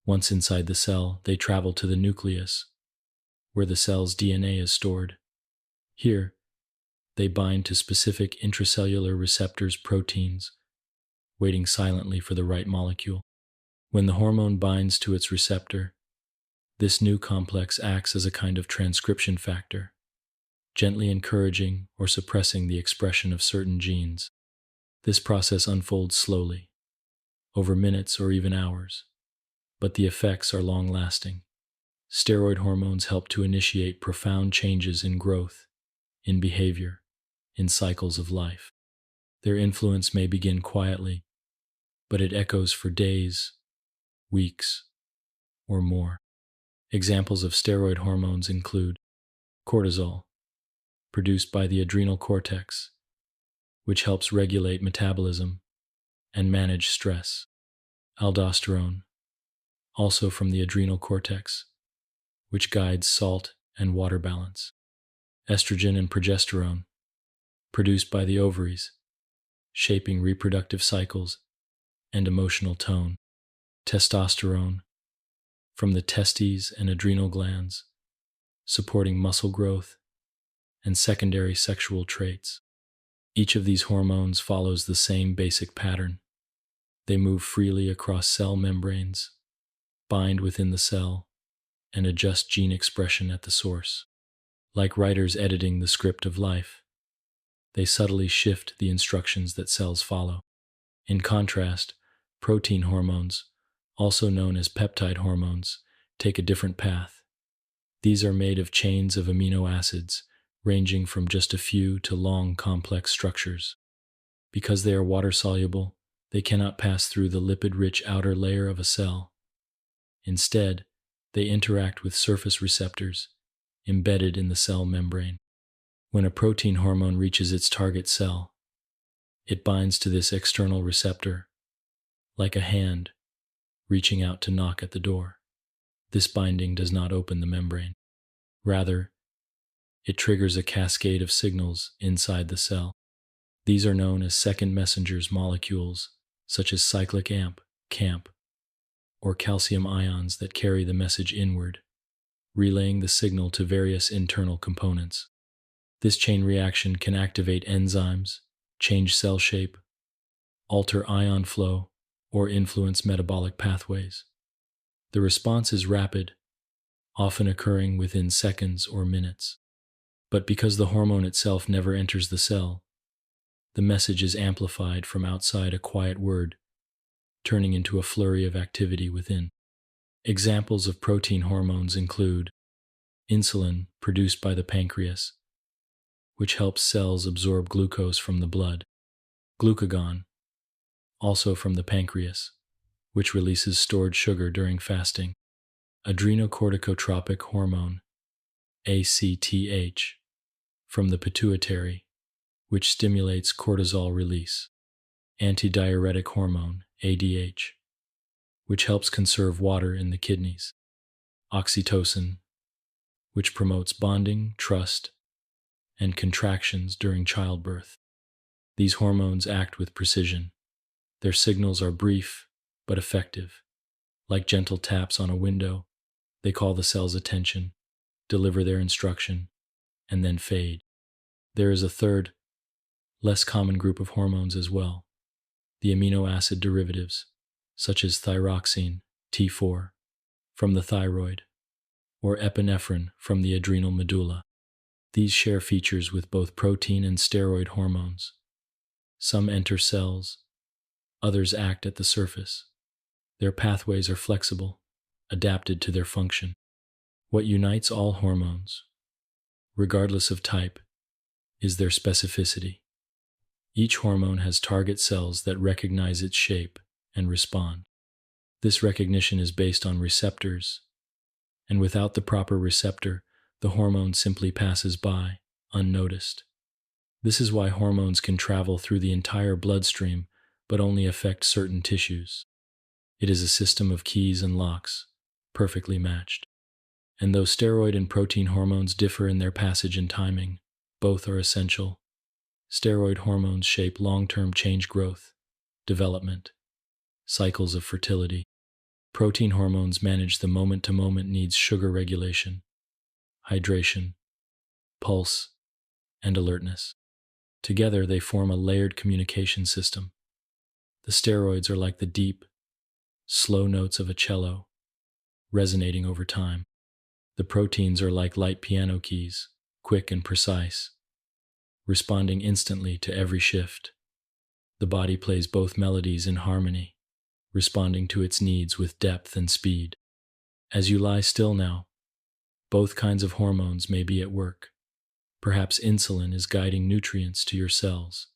Once inside the cell, they travel to the nucleus, where the cell's DNA is stored. Here, they bind to specific intracellular receptors, proteins, waiting silently for the right molecule. When the hormone binds to its receptor, this new complex acts as a kind of transcription factor, gently encouraging or suppressing the expression of certain genes. This process unfolds slowly, over minutes or even hours, but the effects are long-lasting. Steroid hormones help to initiate profound changes in growth, in behavior, in cycles of life. Their influence may begin quietly, but it echoes for days, weeks, or more. Examples of steroid hormones include cortisol, produced by the adrenal cortex, which helps regulate metabolism and manage stress. Aldosterone, also from the adrenal cortex, which guides salt and water balance. Estrogen and progesterone, produced by the ovaries, shaping reproductive cycles and emotional tone. Testosterone, from the testes and adrenal glands, supporting muscle growth and secondary sexual traits. Each of these hormones follows the same basic pattern. They move freely across cell membranes, bind within the cell, and adjust gene expression at the source. Like writers editing the script of life, they subtly shift the instructions that cells follow. In contrast, protein hormones, also known as peptide hormones, take a different path. These are made of chains of amino acids, ranging from just a few to long, complex structures. Because they are water-soluble, they cannot pass through the lipid-rich outer layer of a cell. Instead, they interact with surface receptors embedded in the cell membrane. When a protein hormone reaches its target cell, it binds to this external receptor, like a hand reaching out to knock at the door. This binding does not open the membrane. Rather, it triggers a cascade of signals inside the cell. These are known as second messengers molecules, such as cyclic AMP, CAMP, or calcium ions that carry the message inward, relaying the signal to various internal components. This chain reaction can activate enzymes, change cell shape, alter ion flow, or influence metabolic pathways. The response is rapid, often occurring within seconds or minutes. But because the hormone itself never enters the cell, the message is amplified from outside a quiet word, turning into a flurry of activity within. Examples of protein hormones include insulin, produced by the pancreas, which helps cells absorb glucose from the blood. Glucagon, also from the pancreas, which releases stored sugar during fasting. Adrenocorticotropic hormone, ACTH, from the pituitary, which stimulates cortisol release. Antidiuretic hormone, ADH, which helps conserve water in the kidneys. Oxytocin, which promotes bonding, trust, and contractions during childbirth. These hormones act with precision. Their signals are brief but effective. Like gentle taps on a window, they call the cell's attention, deliver their instruction, and then fade. There is a third, less common group of hormones as well, the amino acid derivatives, such as thyroxine, T4, from the thyroid, or epinephrine from the adrenal medulla. These share features with both protein and steroid hormones. Some enter cells, others act at the surface. Their pathways are flexible, adapted to their function. What unites all hormones, regardless of type, is their specificity. Each hormone has target cells that recognize its shape and respond. This recognition is based on receptors, and without the proper receptor, the hormone simply passes by, unnoticed. This is why hormones can travel through the entire bloodstream but only affect certain tissues. It is a system of keys and locks, perfectly matched. And though steroid and protein hormones differ in their passage and timing, both are essential. Steroid hormones shape long-term change growth, development, cycles of fertility. Protein hormones manage the moment-to-moment needs, sugar regulation, hydration, pulse, and alertness. Together, they form a layered communication system. The steroids are like the deep, slow notes of a cello, resonating over time. The proteins are like light piano keys, quick and precise, responding instantly to every shift. The body plays both melodies in harmony, responding to its needs with depth and speed. As you lie still now, both kinds of hormones may be at work. Perhaps insulin is guiding nutrients to your cells,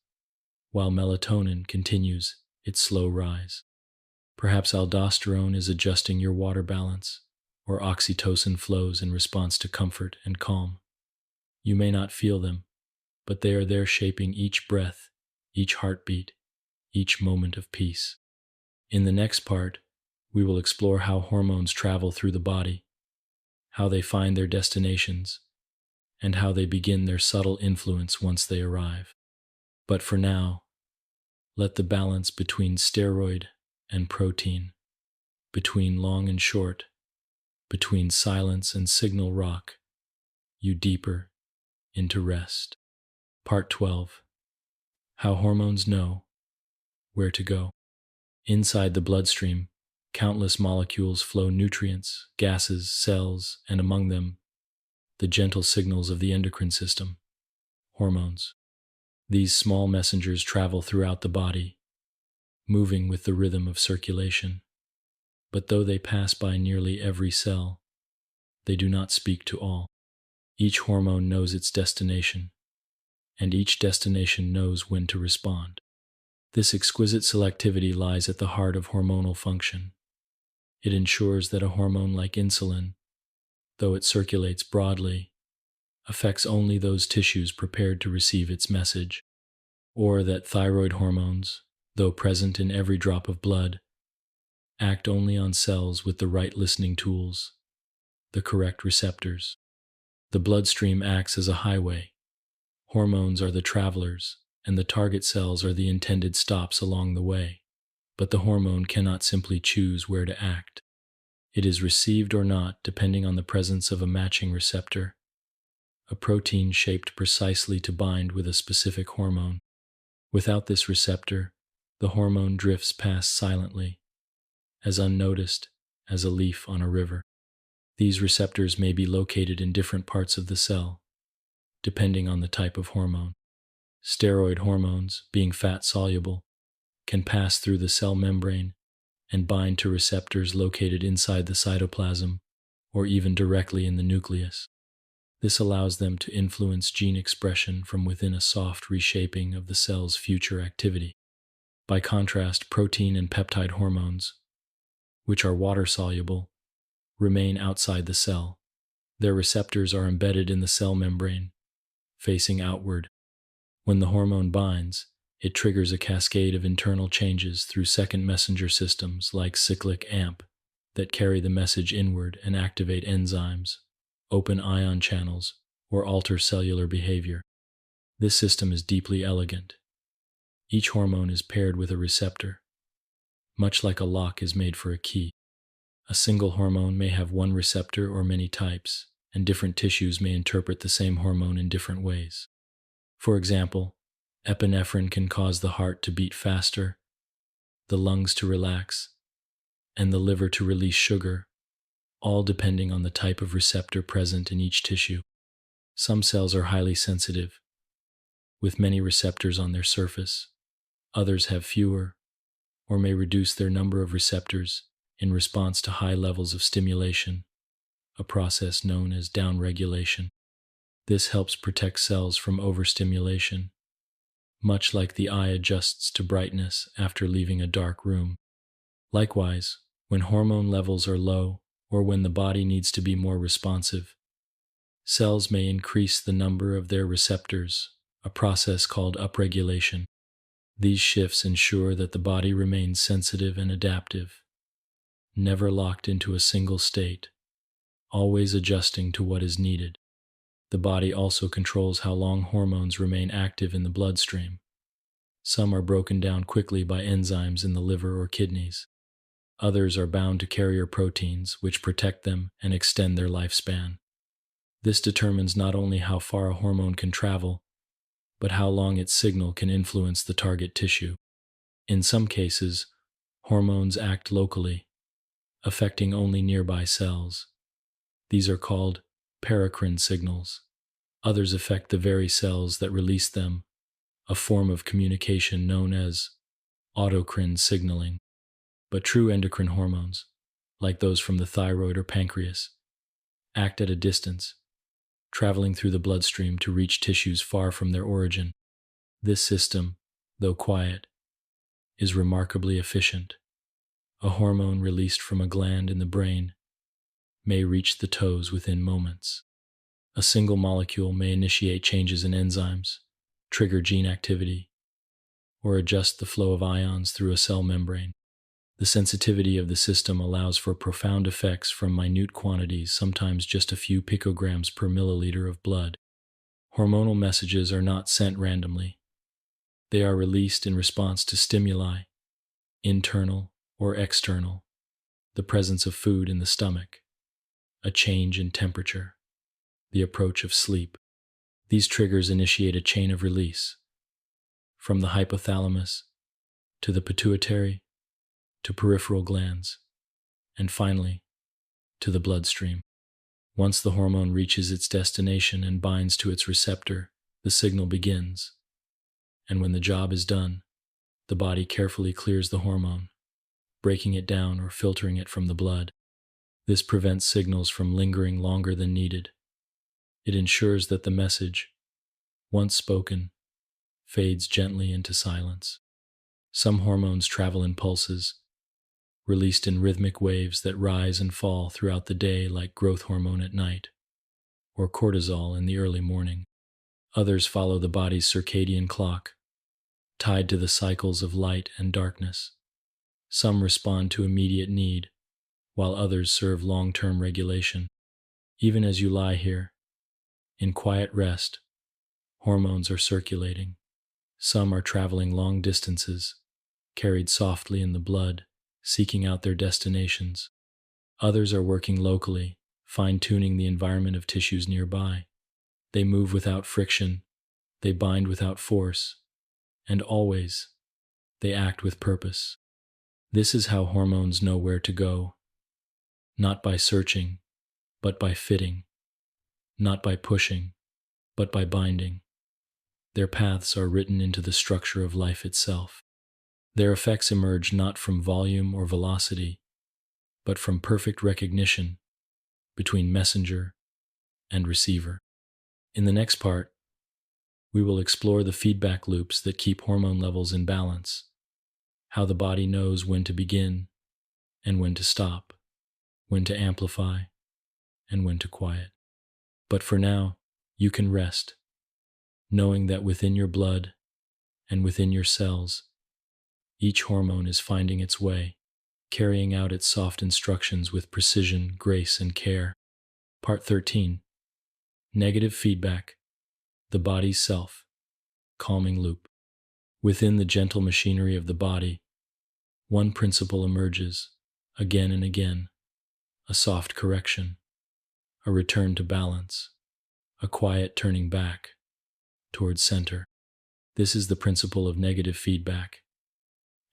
while melatonin continues its slow rise. Perhaps aldosterone is adjusting your water balance, or oxytocin flows in response to comfort and calm. You may not feel them, but they are there shaping each breath, each heartbeat, each moment of peace. In the next part, we will explore how hormones travel through the body, how they find their destinations, and how they begin their subtle influence once they arrive. But for now, let the balance between steroid and protein, between long and short, between silence and signal rock you deeper into rest. Part 12. How hormones know where to go. Inside the bloodstream, countless molecules flow, nutrients, gases, cells, and among them, the gentle signals of the endocrine system, hormones. These small messengers travel throughout the body, moving with the rhythm of circulation. But though they pass by nearly every cell, they do not speak to all. Each hormone knows its destination, and each destination knows when to respond. This exquisite selectivity lies at the heart of hormonal function. It ensures that a hormone like insulin, though it circulates broadly, affects only those tissues prepared to receive its message, or that thyroid hormones, though present in every drop of blood, act only on cells with the right listening tools, the correct receptors. The bloodstream acts as a highway. Hormones are the travelers, and the target cells are the intended stops along the way. But the hormone cannot simply choose where to act. It is received or not depending on the presence of a matching receptor, a protein shaped precisely to bind with a specific hormone. Without this receptor, the hormone drifts past silently, as unnoticed as a leaf on a river. These receptors may be located in different parts of the cell, depending on the type of hormone. Steroid hormones, being fat-soluble, can pass through the cell membrane and bind to receptors located inside the cytoplasm or even directly in the nucleus. This allows them to influence gene expression from within, a soft reshaping of the cell's future activity. By contrast, protein and peptide hormones, which are water-soluble, remain outside the cell. Their receptors are embedded in the cell membrane, facing outward. When the hormone binds, it triggers a cascade of internal changes through second messenger systems like cyclic AMP that carry the message inward and activate enzymes, open ion channels, or alter cellular behavior. This system is deeply elegant. Each hormone is paired with a receptor, much like a lock is made for a key. A single hormone may have one receptor or many types, and different tissues may interpret the same hormone in different ways. For example, epinephrine can cause the heart to beat faster, the lungs to relax, and the liver to release sugar, all depending on the type of receptor present in each tissue. Some cells are highly sensitive, with many receptors on their surface. Others have fewer, or may reduce their number of receptors in response to high levels of stimulation, a process known as downregulation. This helps protect cells from overstimulation, much like the eye adjusts to brightness after leaving a dark room. Likewise, when hormone levels are low or when the body needs to be more responsive, cells may increase the number of their receptors, a process called upregulation. These shifts ensure that the body remains sensitive and adaptive, never locked into a single state, always adjusting to what is needed. The body also controls how long hormones remain active in the bloodstream. Some are broken down quickly by enzymes in the liver or kidneys. Others are bound to carrier proteins, which protect them and extend their lifespan. This determines not only how far a hormone can travel, but how long its signal can influence the target tissue. In some cases, hormones act locally, affecting only nearby cells. These are called paracrine signals. Others affect the very cells that release them, a form of communication known as autocrine signaling. But true endocrine hormones, like those from the thyroid or pancreas, act at a distance, traveling through the bloodstream to reach tissues far from their origin. This system, though quiet, is remarkably efficient. A hormone released from a gland in the brain may reach the toes within moments. A single molecule may initiate changes in enzymes, trigger gene activity, or adjust the flow of ions through a cell membrane. The sensitivity of the system allows for profound effects from minute quantities, sometimes just a few picograms per milliliter of blood. Hormonal messages are not sent randomly. They are released in response to stimuli, internal or external, the presence of food in the stomach, a change in temperature, the approach of sleep. These triggers initiate a chain of release, from the hypothalamus to the pituitary to peripheral glands, and finally, to the bloodstream. Once the hormone reaches its destination and binds to its receptor, the signal begins. And when the job is done, the body carefully clears the hormone, breaking it down or filtering it from the blood. This prevents signals from lingering longer than needed. It ensures that the message, once spoken, fades gently into silence. Some hormones travel in pulses, released in rhythmic waves that rise and fall throughout the day, like growth hormone at night, or cortisol in the early morning. Others follow the body's circadian clock, tied to the cycles of light and darkness. Some respond to immediate need, while others serve long-term regulation. Even as you lie here, in quiet rest, hormones are circulating. Some are traveling long distances, carried softly in the blood, seeking out their destinations. Others are working locally, fine-tuning the environment of tissues nearby. They move without friction, they bind without force, and always, they act with purpose. This is how hormones know where to go, not by searching, but by fitting, not by pushing, but by binding. Their paths are written into the structure of life itself. Their effects emerge not from volume or velocity, but from perfect recognition between messenger and receiver. In the next part, we will explore the feedback loops that keep hormone levels in balance, how the body knows when to begin and when to stop, when to amplify and when to quiet. But for now, you can rest, knowing that within your blood and within your cells, each hormone is finding its way, carrying out its soft instructions with precision, grace, and care. Part 13. Negative feedback, the body's self. calming loop. Within the gentle machinery of the body, one principle emerges again and again: a soft correction, a return to balance, a quiet turning back towards center. This is the principle of negative feedback,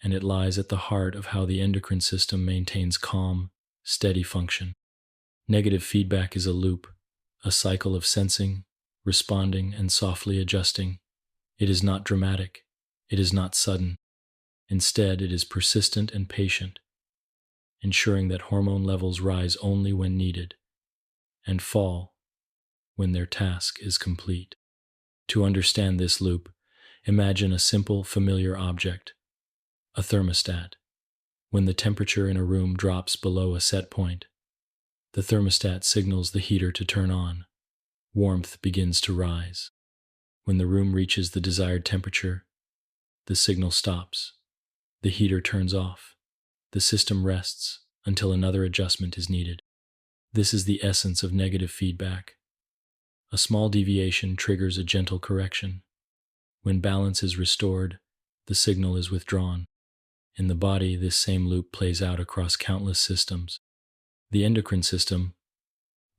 and it lies at the heart of how the endocrine system maintains calm, steady function. Negative feedback is a loop, a cycle of sensing, responding, and softly adjusting. It is not dramatic. It is not sudden. Instead, it is persistent and patient, ensuring that hormone levels rise only when needed and fall when their task is complete. To understand this loop, imagine a simple, familiar object, a thermostat. When the temperature in a room drops below a set point, the thermostat signals the heater to turn on. Warmth begins to rise. When the room reaches the desired temperature, the signal stops. The heater turns off. The system rests until another adjustment is needed. This is the essence of negative feedback. A small deviation triggers a gentle correction. When balance is restored, the signal is withdrawn. In the body, this same loop plays out across countless systems. The endocrine system,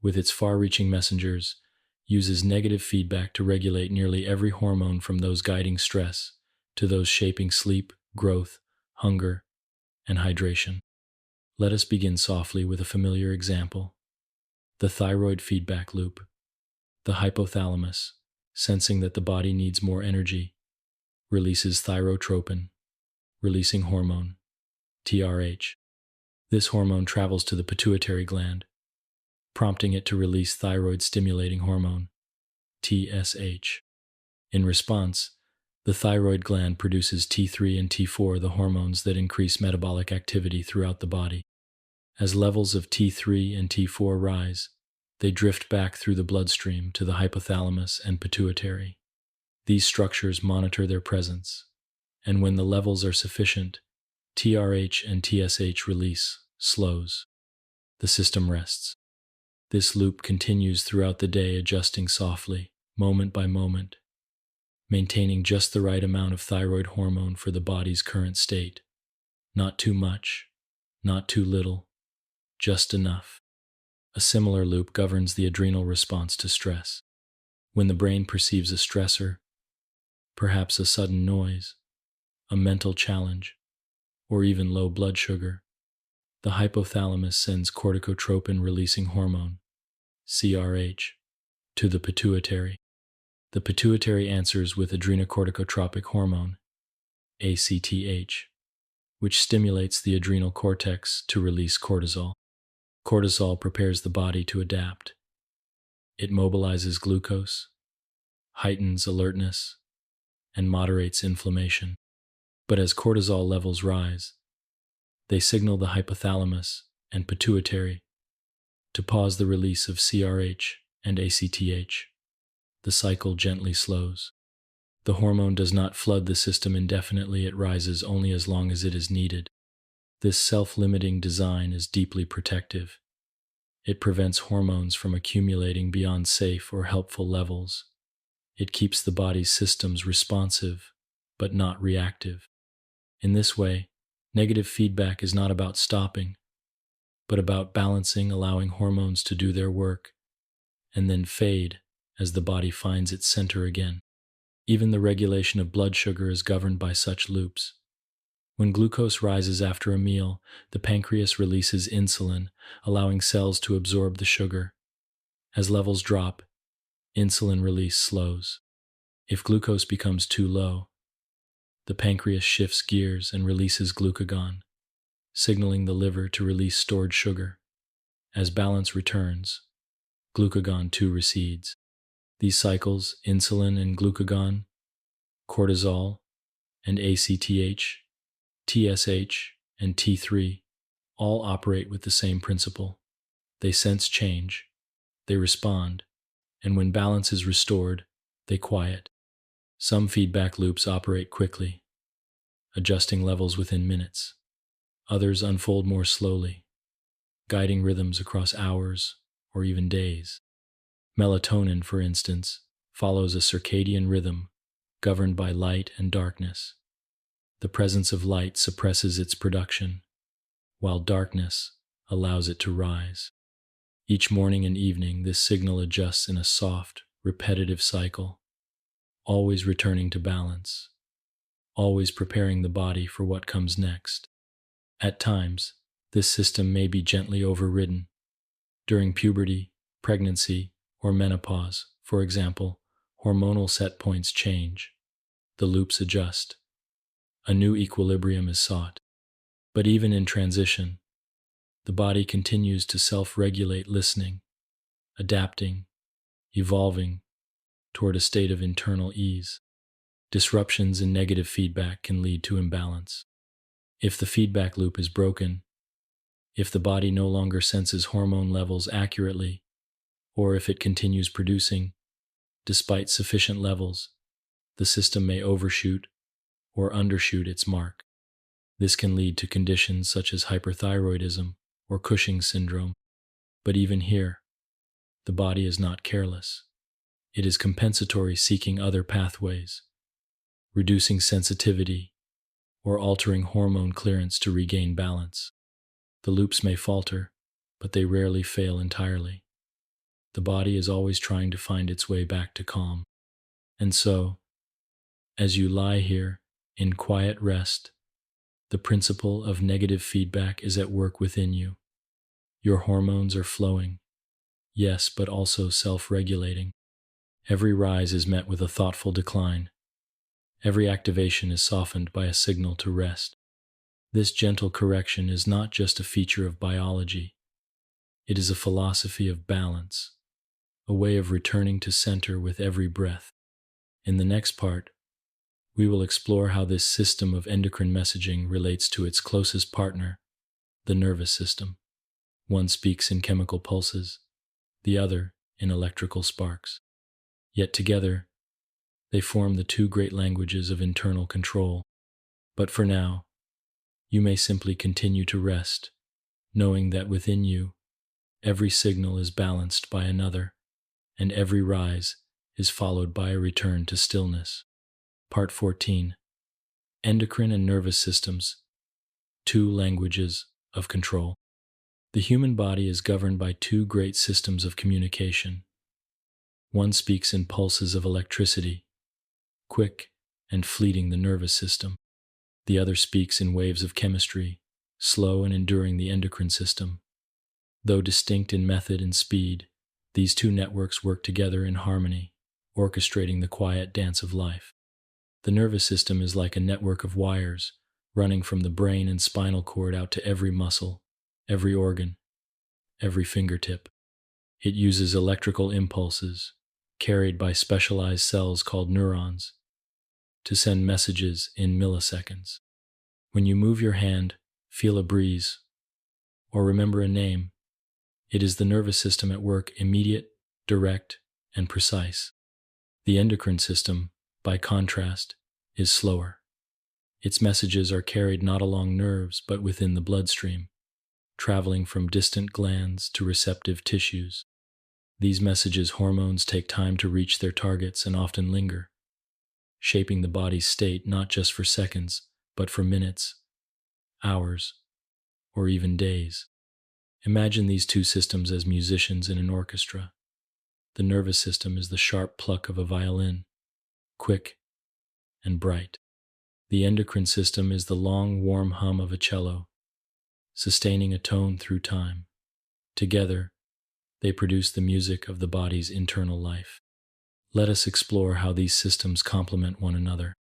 with its far-reaching messengers, uses negative feedback to regulate nearly every hormone, from those guiding stress to those shaping sleep, growth, hunger, and hydration. Let us begin softly with a familiar example: the thyroid feedback loop. The hypothalamus, sensing that the body needs more energy, releases thyrotropin, releasing hormone, TRH. This hormone travels to the pituitary gland, prompting it to release thyroid-stimulating hormone, TSH. In response, the thyroid gland produces T3 and T4, the hormones that increase metabolic activity throughout the body. As levels of T3 and T4 rise, they drift back through the bloodstream to the hypothalamus and pituitary. These structures monitor their presence, and when the levels are sufficient, TRH and TSH release slows. The system rests. This loop continues throughout the day, adjusting softly, moment by moment, maintaining just the right amount of thyroid hormone for the body's current state. Not too much, not too little, just enough. A similar loop governs the adrenal response to stress. When the brain perceives a stressor, perhaps a sudden noise, a mental challenge, or even low blood sugar, the hypothalamus sends corticotropin-releasing hormone, CRH, to the pituitary. The pituitary answers with adrenocorticotropic hormone, ACTH, which stimulates the adrenal cortex to release cortisol. Cortisol prepares the body to adapt. It mobilizes glucose, heightens alertness, and moderates inflammation. But as cortisol levels rise, they signal the hypothalamus and pituitary to pause the release of CRH and ACTH. The cycle gently slows. The hormone does not flood the system indefinitely, it rises only as long as it is needed. This self-limiting design is deeply protective. It prevents hormones from accumulating beyond safe or helpful levels. It keeps the body's systems responsive, but not reactive. In this way, negative feedback is not about stopping, but about balancing, allowing hormones to do their work, and then fade as the body finds its center again. Even the regulation of blood sugar is governed by such loops. When glucose rises after a meal, the pancreas releases insulin, allowing cells to absorb the sugar. As levels drop, insulin release slows. If glucose becomes too low, the pancreas shifts gears and releases glucagon, signaling the liver to release stored sugar. As balance returns, glucagon too recedes. These cycles, insulin and glucagon, cortisol and ACTH, TSH and T3, all operate with the same principle. They sense change, they respond, and when balance is restored, they quiet. Some feedback loops operate quickly, adjusting levels within minutes. Others unfold more slowly, guiding rhythms across hours or even days. Melatonin, for instance, follows a circadian rhythm governed by light and darkness. The presence of light suppresses its production, while darkness allows it to rise. Each morning and evening, this signal adjusts in a soft, repetitive cycle, always returning to balance, always preparing the body for what comes next. At times, this system may be gently overridden. During puberty, pregnancy, or menopause, for example, hormonal set points change. The loops adjust. A new equilibrium is sought. But even in transition, the body continues to self-regulate, listening, adapting, evolving toward a state of internal ease. Disruptions in negative feedback can lead to imbalance. If the feedback loop is broken, if the body no longer senses hormone levels accurately, or if it continues producing, despite sufficient levels, the system may overshoot or undershoot its mark. This can lead to conditions such as hyperthyroidism or Cushing's syndrome. But even here, the body is not careless. It is compensatory, seeking other pathways, reducing sensitivity, or altering hormone clearance to regain balance. The loops may falter, but they rarely fail entirely. The body is always trying to find its way back to calm. And so, as you lie here in quiet rest, the principle of negative feedback is at work within you. Your hormones are flowing, yes, but also self-regulating. Every rise is met with a thoughtful decline. Every activation is softened by a signal to rest. This gentle correction is not just a feature of biology. It is a philosophy of balance, a way of returning to center with every breath. In the next part, we will explore how this system of endocrine messaging relates to its closest partner, the nervous system. One speaks in chemical pulses, the other in electrical sparks. Yet together, they form the two great languages of internal control. But for now, you may simply continue to rest, knowing that within you, every signal is balanced by another, and every rise is followed by a return to stillness. Part 14. Endocrine and nervous systems, two languages of control. The human body is governed by two great systems of communication. One speaks in pulses of electricity, quick and fleeting, the nervous system. The other speaks in waves of chemistry, slow and enduring, the endocrine system. Though distinct in method and speed, these two networks work together in harmony, orchestrating the quiet dance of life. The nervous system is like a network of wires running from the brain and spinal cord out to every muscle, every organ, every fingertip. It uses electrical impulses, carried by specialized cells called neurons, to send messages in milliseconds. When you move your hand, feel a breeze, or remember a name, it is the nervous system at work, immediate, direct, and precise. The endocrine system, by contrast, is slower. Its messages are carried not along nerves but within the bloodstream, traveling from distant glands to receptive tissues. These messages, hormones, take time to reach their targets and often linger, shaping the body's state not just for seconds, but for minutes, hours, or even days. Imagine these two systems as musicians in an orchestra. The nervous system is the sharp pluck of a violin, quick and bright. The endocrine system is the long, warm hum of a cello, sustaining a tone through time. Together, they produce the music of the body's internal life. Let us explore how these systems complement one another.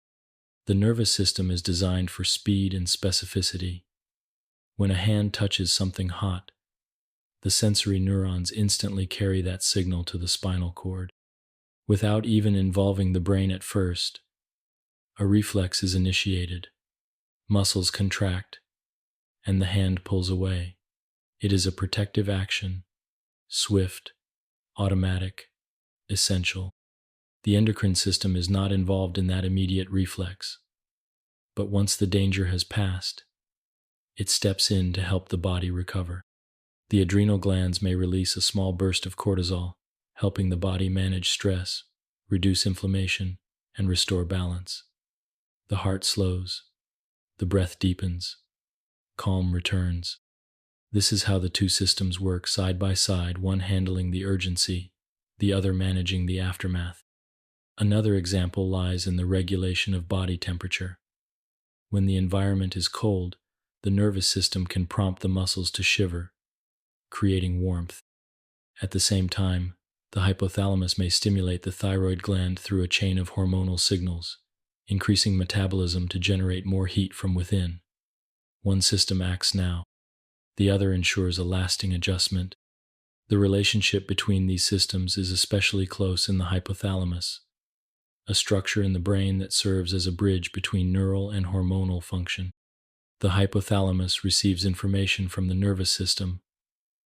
The nervous system is designed for speed and specificity. When a hand touches something hot, the sensory neurons instantly carry that signal to the spinal cord. Without even involving the brain at first, a reflex is initiated. Muscles contract, and the hand pulls away. It is a protective action, swift, automatic, essential. The endocrine system is not involved in that immediate reflex, but once the danger has passed, it steps in to help the body recover. The adrenal glands may release a small burst of cortisol, helping the body manage stress, reduce inflammation, and restore balance. The heart slows, the breath deepens, calm returns. This is how the two systems work side by side, one handling the urgency, the other managing the aftermath. Another example lies in the regulation of body temperature. When the environment is cold, the nervous system can prompt the muscles to shiver, creating warmth. At the same time, the hypothalamus may stimulate the thyroid gland through a chain of hormonal signals, increasing metabolism to generate more heat from within. One system acts now, the other ensures a lasting adjustment. The relationship between these systems is especially close in the hypothalamus, a structure in the brain that serves as a bridge between neural and hormonal function. The hypothalamus receives information from the nervous system,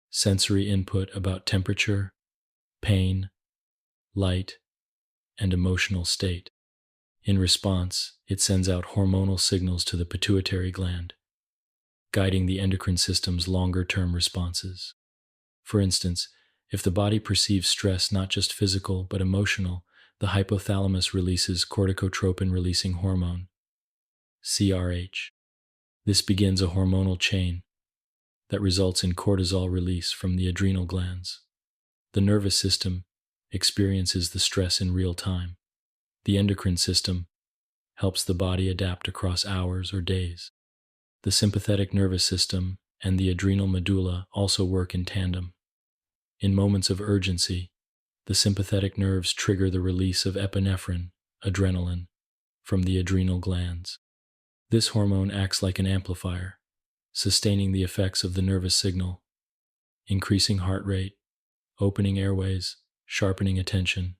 sensory input about temperature, pain, light, and emotional state. In response, it sends out hormonal signals to the pituitary gland, guiding the endocrine system's longer-term responses. For instance, if the body perceives stress not just physical but emotional, the hypothalamus releases corticotropin-releasing hormone, CRH. This begins a hormonal chain that results in cortisol release from the adrenal glands. The nervous system experiences the stress in real time. The endocrine system helps the body adapt across hours or days. The sympathetic nervous system and the adrenal medulla also work in tandem. In moments of urgency, the sympathetic nerves trigger the release of epinephrine, adrenaline, from the adrenal glands. This hormone acts like an amplifier, sustaining the effects of the nervous signal, increasing heart rate, opening airways, sharpening attention.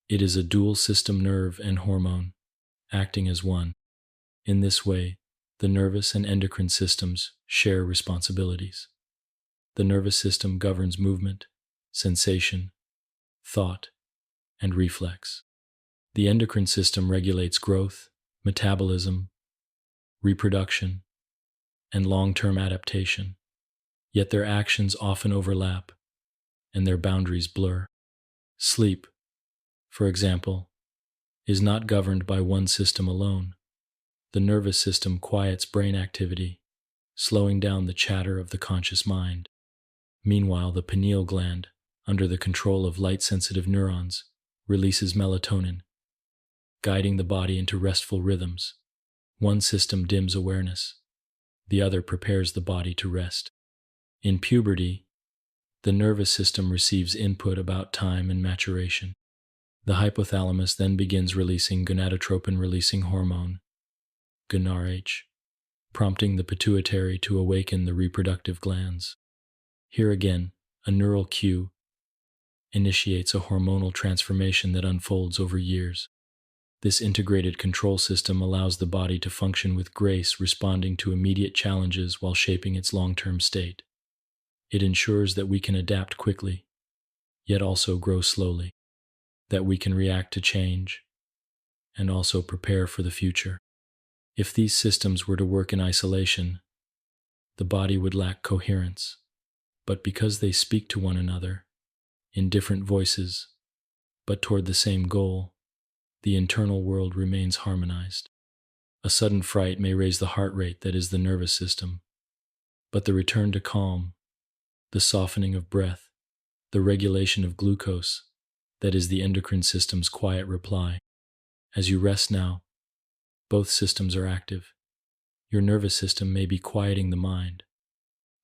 It is a dual system, nerve and hormone, acting as one. In this way, the nervous and endocrine systems share responsibilities. The nervous system governs movement, sensation, thought, and reflex. The endocrine system regulates growth, metabolism, reproduction, and long-term adaptation. Yet their actions often overlap, and their boundaries blur. Sleep, for example, is not governed by one system alone. The nervous system quiets brain activity, slowing down the chatter of the conscious mind. Meanwhile, the pineal gland, under the control of light-sensitive neurons, releases melatonin, guiding the body into restful rhythms. One system dims awareness, the other prepares the body to rest. In puberty, the nervous system receives input about time and maturation. The hypothalamus then begins releasing gonadotropin-releasing hormone, GnRH, prompting the pituitary to awaken the reproductive glands. Here again, a neural cue initiates a hormonal transformation that unfolds over years. This integrated control system allows the body to function with grace, responding to immediate challenges while shaping its long-term state. It ensures that we can adapt quickly, yet also grow slowly, that we can react to change, and also prepare for the future. If these systems were to work in isolation, the body would lack coherence. But because they speak to one another, in different voices, but toward the same goal, the internal world remains harmonized. A sudden fright may raise the heart rate, that is the nervous system, but the return to calm, the softening of breath, the regulation of glucose, that is the endocrine system's quiet reply. As you rest now, both systems are active. Your nervous system may be quieting the mind,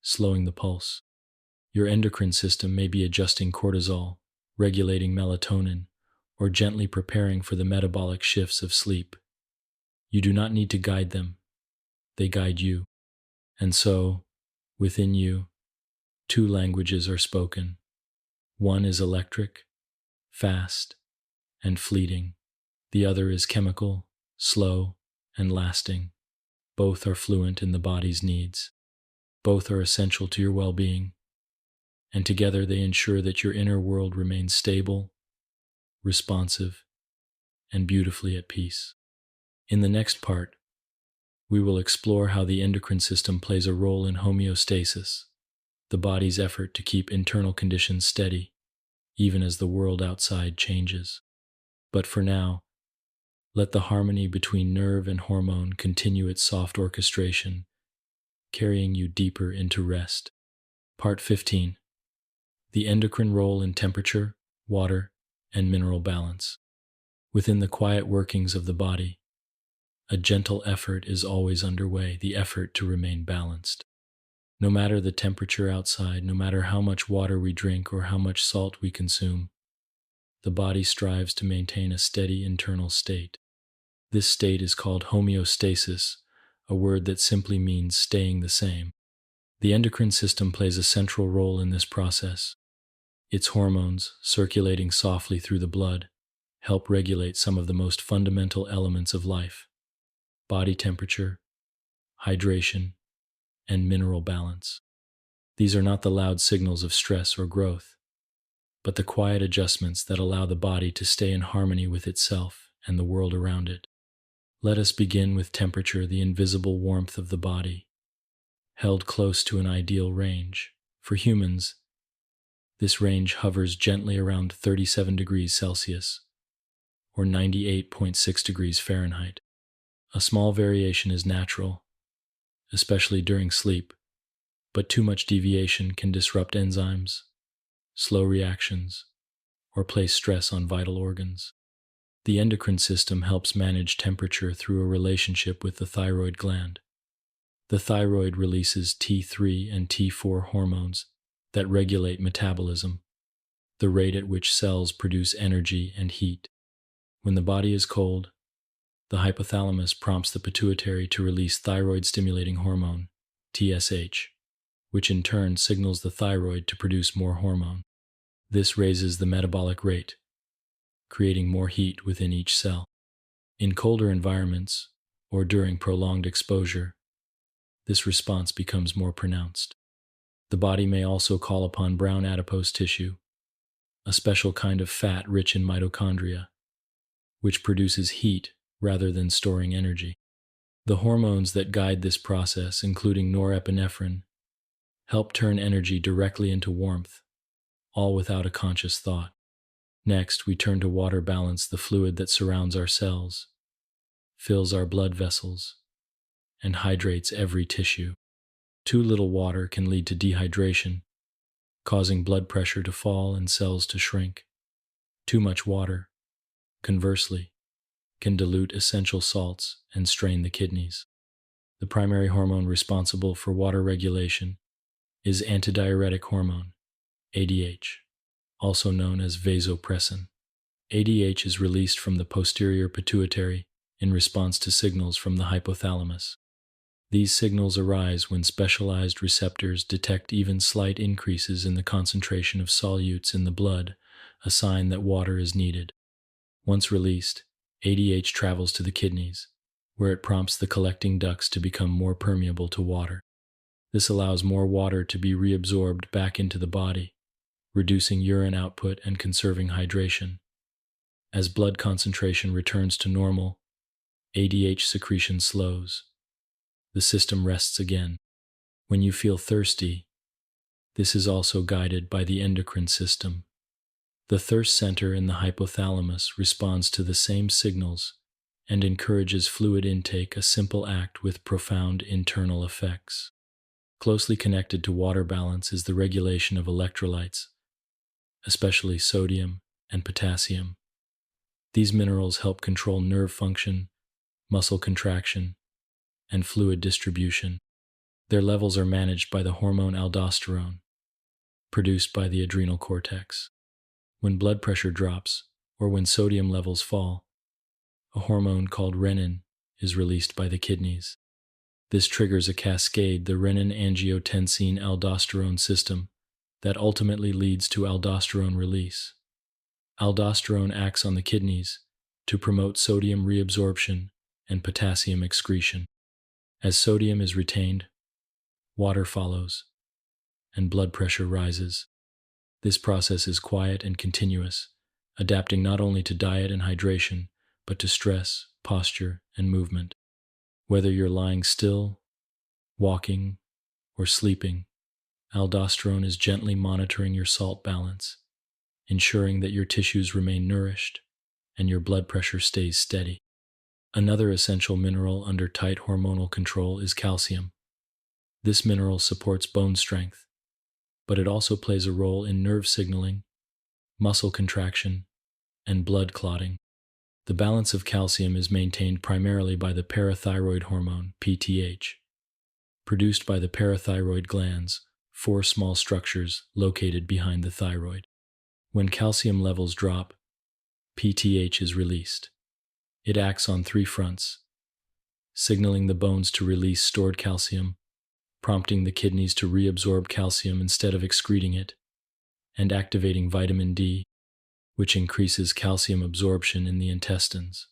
slowing the pulse. Your endocrine system may be adjusting cortisol, regulating melatonin, or gently preparing for the metabolic shifts of sleep. You do not need to guide them. They guide you. And so, within you, two languages are spoken. One is electric, fast, and fleeting. The other is chemical, slow, and lasting. Both are fluent in the body's needs. Both are essential to your well-being, and together they ensure that your inner world remains stable, responsive, and beautifully at peace. In the next part, we will explore how the endocrine system plays a role in homeostasis, the body's effort to keep internal conditions steady, even as the world outside changes. But for now, Let the harmony between nerve and hormone continue its soft orchestration, carrying you deeper into rest. Part 15. The endocrine role in temperature, water, and mineral balance. Within the quiet workings of the body, a gentle effort is always underway, the effort to remain balanced. No matter the temperature outside, no matter how much water we drink or how much salt we consume, the body strives to maintain a steady internal state. This state is called homeostasis, a word that simply means staying the same. The endocrine system plays a central role in this process. Its hormones, circulating softly through the blood, help regulate some of the most fundamental elements of life: body temperature, hydration, and mineral balance. These are not the loud signals of stress or growth, but the quiet adjustments that allow the body to stay in harmony with itself and the world around it. Let us begin with temperature, the invisible warmth of the body, held close to an ideal range. For humans, this range hovers gently around 37 degrees Celsius, or 98.6 degrees Fahrenheit. A small variation is natural, especially during sleep, but too much deviation can disrupt enzymes, slow reactions, or place stress on vital organs. The endocrine system helps manage temperature through a relationship with the thyroid gland. The thyroid releases T3 and T4 hormones that regulate metabolism, the rate at which cells produce energy and heat. When the body is cold, the hypothalamus prompts the pituitary to release thyroid-stimulating hormone, TSH, which in turn signals the thyroid to produce more hormone. This raises the metabolic rate, creating more heat within each cell. In colder environments, or during prolonged exposure, this response becomes more pronounced. The body may also call upon brown adipose tissue, a special kind of fat rich in mitochondria, which produces heat rather than storing energy. The hormones that guide this process, including norepinephrine, help turn energy directly into warmth, all without a conscious thought. Next, we turn to water balance, the fluid that surrounds our cells, fills our blood vessels, and hydrates every tissue. Too little water can lead to dehydration, causing blood pressure to fall and cells to shrink. Too much water, conversely, can dilute essential salts and strain the kidneys. The primary hormone responsible for water regulation is antidiuretic hormone, ADH, also known as vasopressin. ADH is released from the posterior pituitary in response to signals from the hypothalamus. These signals arise when specialized receptors detect even slight increases in the concentration of solutes in the blood, a sign that water is needed. Once released, ADH travels to the kidneys, where it prompts the collecting ducts to become more permeable to water. This allows more water to be reabsorbed back into the body, reducing urine output and conserving hydration. As blood concentration returns to normal, ADH secretion slows. The system rests again. When you feel thirsty, this is also guided by the endocrine system. The thirst center in the hypothalamus responds to the same signals and encourages fluid intake, a simple act with profound internal effects. Closely connected to water balance is the regulation of electrolytes, especially sodium and potassium. These minerals help control nerve function, muscle contraction, and fluid distribution. Their levels are managed by the hormone aldosterone, produced by the adrenal cortex. When blood pressure drops, or when sodium levels fall, a hormone called renin is released by the kidneys. This triggers a cascade, the renin-angiotensin-aldosterone system, that ultimately leads to aldosterone release. Aldosterone acts on the kidneys to promote sodium reabsorption and potassium excretion. As sodium is retained, water follows, and blood pressure rises. This process is quiet and continuous, adapting not only to diet and hydration, but to stress, posture, and movement. Whether you're lying still, walking, or sleeping, aldosterone is gently monitoring your salt balance, ensuring that your tissues remain nourished and your blood pressure stays steady. Another essential mineral under tight hormonal control is calcium. This mineral supports bone strength, but it also plays a role in nerve signaling, muscle contraction, and blood clotting. The balance of calcium is maintained primarily by the parathyroid hormone, PTH, produced by the parathyroid glands, four small structures located behind the thyroid. When calcium levels drop, PTH is released. It acts on three fronts, signaling the bones to release stored calcium, prompting the kidneys to reabsorb calcium instead of excreting it, and activating vitamin D, which increases calcium absorption in the intestines.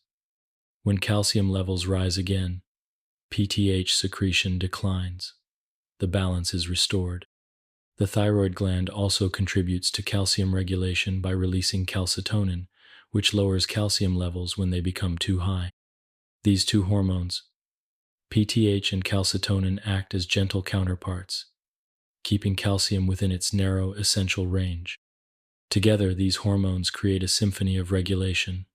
When calcium levels rise again, PTH secretion declines. The balance is restored. The thyroid gland also contributes to calcium regulation by releasing calcitonin, which lowers calcium levels when they become too high. These two hormones, PTH and calcitonin, act as gentle counterparts, keeping calcium within its narrow, essential range. Together, these hormones create a symphony of regulation.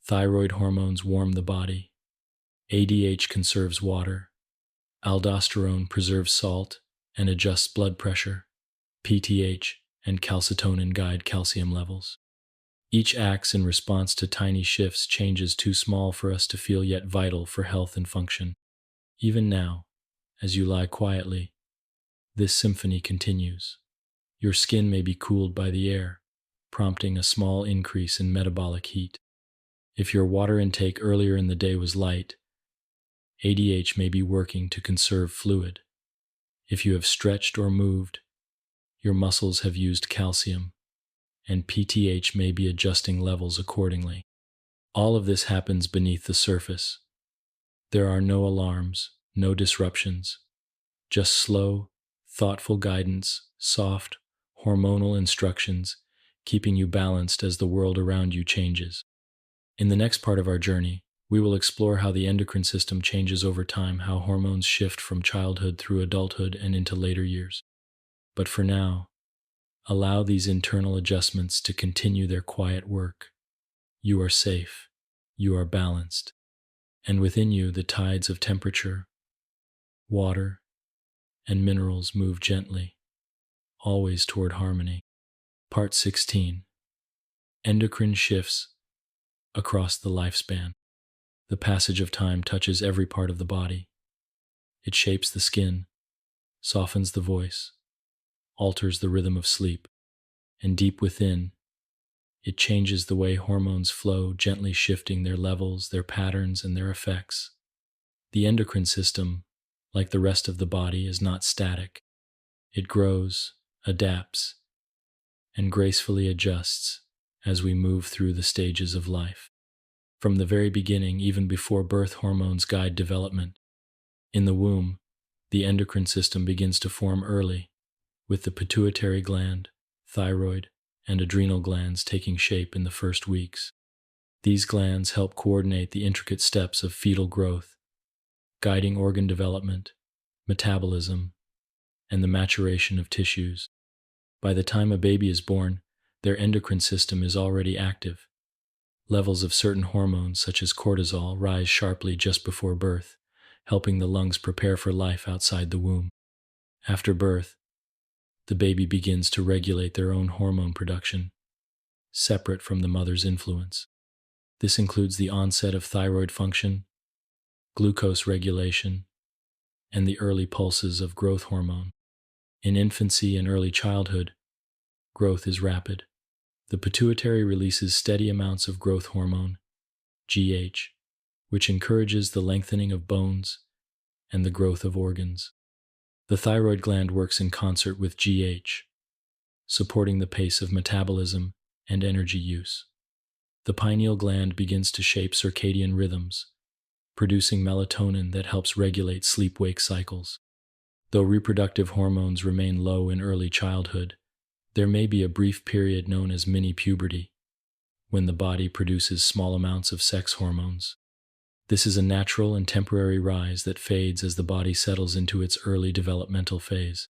Thyroid hormones warm the body. ADH conserves water. Aldosterone preserves salt and adjusts blood pressure. PTH and calcitonin guide calcium levels. Each acts in response to tiny shifts, changes too small for us to feel yet vital for health and function. Even now, as you lie quietly, this symphony continues. Your skin may be cooled by the air, prompting a small increase in metabolic heat. If your water intake earlier in the day was light, ADH may be working to conserve fluid. If you have stretched or moved, your muscles have used calcium, and PTH may be adjusting levels accordingly. All of this happens beneath the surface. There are no alarms, no disruptions, just slow, thoughtful guidance, soft, hormonal instructions, keeping you balanced as the world around you changes. In the next part of our journey, we will explore how the endocrine system changes over time, how hormones shift from childhood through adulthood and into later years. But for now, allow these internal adjustments to continue their quiet work. You are safe, you are balanced, and within you the tides of temperature, water, and minerals move gently, always toward harmony. Part 16. Endocrine shifts across the lifespan. The passage of time touches every part of the body. It shapes the skin, softens the voice, alters the rhythm of sleep, and deep within, it changes the way hormones flow, gently shifting their levels, their patterns, and their effects. The endocrine system, like the rest of the body, is not static. It grows, adapts, and gracefully adjusts as we move through the stages of life. From the very beginning, even before birth, hormones guide development. In the womb, the endocrine system begins to form early, with the pituitary gland, thyroid, and adrenal glands taking shape in the first weeks. These glands help coordinate the intricate steps of fetal growth, guiding organ development, metabolism, and the maturation of tissues. By the time a baby is born, their endocrine system is already active. Levels of certain hormones, such as cortisol, rise sharply just before birth, helping the lungs prepare for life outside the womb. After birth, the baby begins to regulate their own hormone production, separate from the mother's influence. This includes the onset of thyroid function, glucose regulation, and the early pulses of growth hormone. In infancy and early childhood, growth is rapid. The pituitary releases steady amounts of growth hormone, GH, which encourages the lengthening of bones and the growth of organs. The thyroid gland works in concert with GH, supporting the pace of metabolism and energy use. The pineal gland begins to shape circadian rhythms, producing melatonin that helps regulate sleep-wake cycles. Though reproductive hormones remain low in early childhood, there may be a brief period known as mini-puberty, when the body produces small amounts of sex hormones. This is a natural and temporary rise that fades as the body settles into its early developmental phase.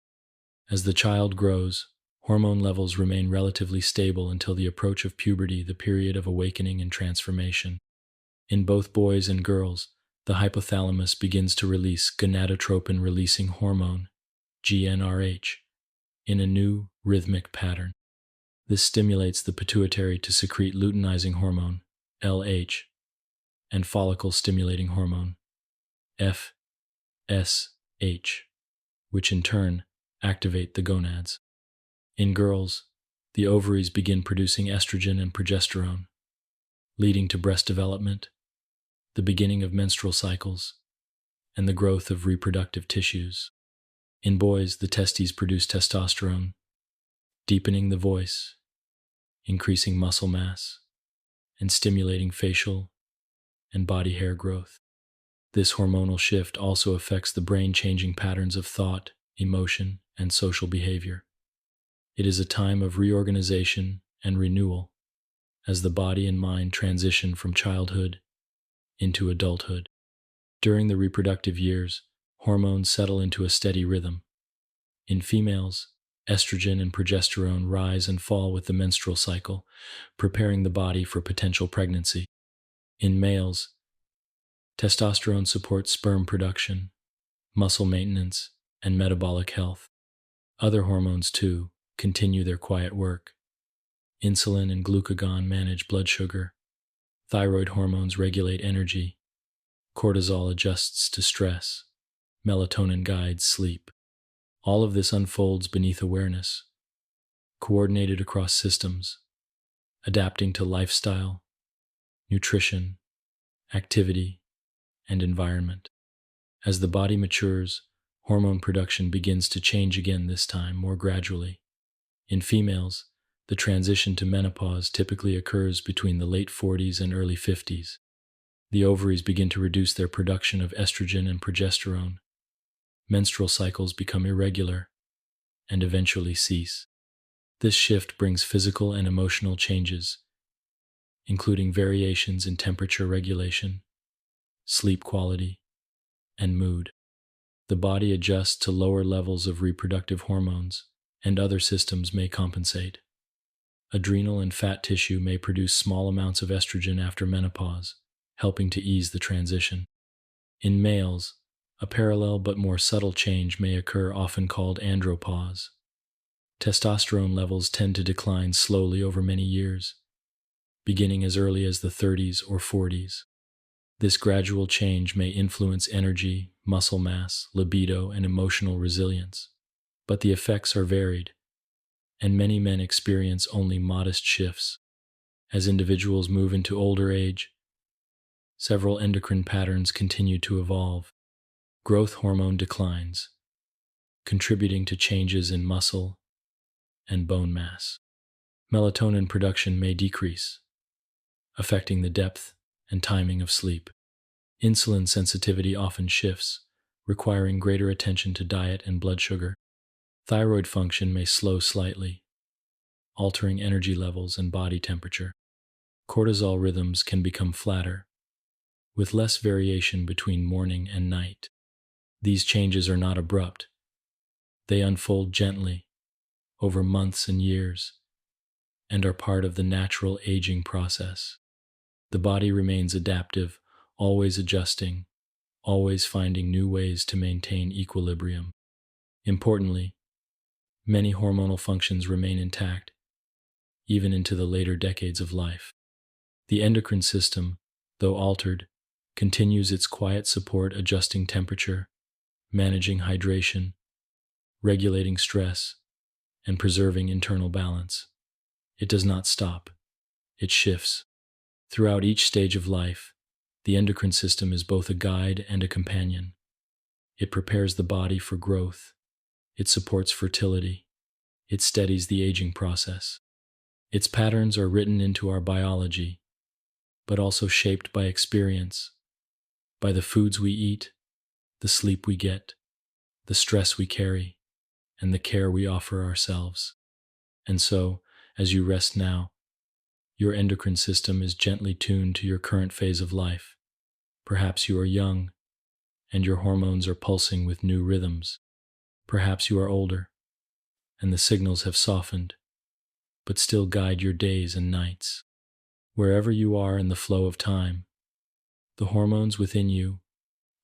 As the child grows, hormone levels remain relatively stable until the approach of puberty, the period of awakening and transformation. In both boys and girls, the hypothalamus begins to release gonadotropin-releasing hormone, GnRH, in a new rhythmic pattern. This stimulates the pituitary to secrete luteinizing hormone, LH, and follicle-stimulating hormone, FSH, which in turn activate the gonads. In girls, the ovaries begin producing estrogen and progesterone, leading to breast development, the beginning of menstrual cycles, and the growth of reproductive tissues. In boys, the testes produce testosterone, deepening the voice, increasing muscle mass, and stimulating facial and body hair growth. This hormonal shift also affects the brain-changing patterns of thought, emotion, and social behavior. It is a time of reorganization and renewal as the body and mind transition from childhood into adulthood. During the reproductive years, hormones settle into a steady rhythm. In females, estrogen and progesterone rise and fall with the menstrual cycle, preparing the body for potential pregnancy. In males, testosterone supports sperm production, muscle maintenance, and metabolic health. Other hormones, too, continue their quiet work. Insulin and glucagon manage blood sugar. Thyroid hormones regulate energy. Cortisol adjusts to stress. Melatonin guides sleep. All of this unfolds beneath awareness, coordinated across systems, adapting to lifestyle, nutrition, activity, and environment. As the body matures, hormone production begins to change again, this time more gradually. In females, the transition to menopause typically occurs between the late 40s and early 50s. The ovaries begin to reduce their production of estrogen and progesterone. Menstrual cycles become irregular and eventually cease. This shift brings physical and emotional changes, including variations in temperature regulation, sleep quality, and mood. The body adjusts to lower levels of reproductive hormones, and other systems may compensate. Adrenal and fat tissue may produce small amounts of estrogen after menopause, helping to ease the transition. In males, a parallel but more subtle change may occur, often called andropause. Testosterone levels tend to decline slowly over many years, beginning as early as the 30s or 40s. This gradual change may influence energy, muscle mass, libido, and emotional resilience, but the effects are varied, and many men experience only modest shifts. As individuals move into older age, several endocrine patterns continue to evolve. Growth hormone declines, contributing to changes in muscle and bone mass. Melatonin production may decrease, affecting the depth and timing of sleep. Insulin sensitivity often shifts, requiring greater attention to diet and blood sugar. Thyroid function may slow slightly, altering energy levels and body temperature. Cortisol rhythms can become flatter, with less variation between morning and night. These changes are not abrupt. They unfold gently, over months and years, and are part of the natural aging process. The body remains adaptive, always adjusting, always finding new ways to maintain equilibrium. Importantly, many hormonal functions remain intact, even into the later decades of life. The endocrine system, though altered, continues its quiet support, adjusting temperature, managing hydration, regulating stress, and preserving internal balance. It does not stop. It shifts. Throughout each stage of life, the endocrine system is both a guide and a companion. It prepares the body for growth. It supports fertility. It steadies the aging process. Its patterns are written into our biology, but also shaped by experience, by the foods we eat, the sleep we get, the stress we carry, and the care we offer ourselves. And so, as you rest now, your endocrine system is gently tuned to your current phase of life. Perhaps you are young, and your hormones are pulsing with new rhythms. Perhaps you are older, and the signals have softened, but still guide your days and nights. Wherever you are in the flow of time, The hormones within you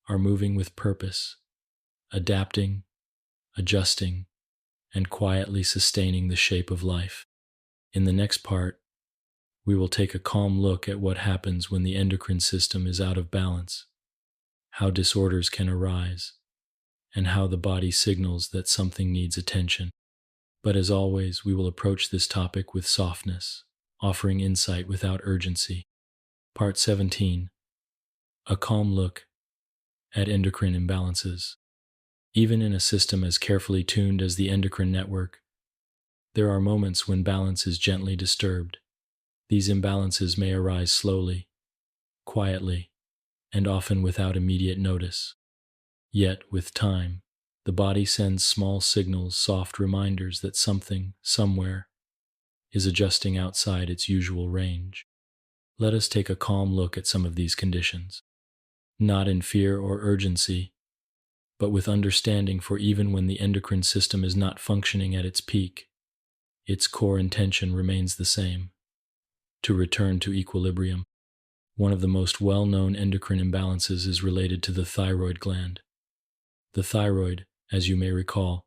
are moving with purpose, adapting, adjusting, and quietly sustaining the shape of life. In the next part, we will take a calm look at what happens when the endocrine system is out of balance, how disorders can arise, and how the body signals that something needs attention. But as always, we will approach this topic with softness, offering insight without urgency. Part 17. A calm look at endocrine imbalances. Even in a system as carefully tuned as the endocrine network, there are moments when balance is gently disturbed. These imbalances may arise slowly, quietly, and often without immediate notice. Yet, with time, the body sends small signals, soft reminders that something, somewhere, is adjusting outside its usual range. Let us take a calm look at some of these conditions. Not in fear or urgency, but with understanding, for even when the endocrine system is not functioning at its peak, its core intention remains the same: to return to equilibrium. One of the most well-known endocrine imbalances is related to the thyroid gland. The thyroid, as you may recall,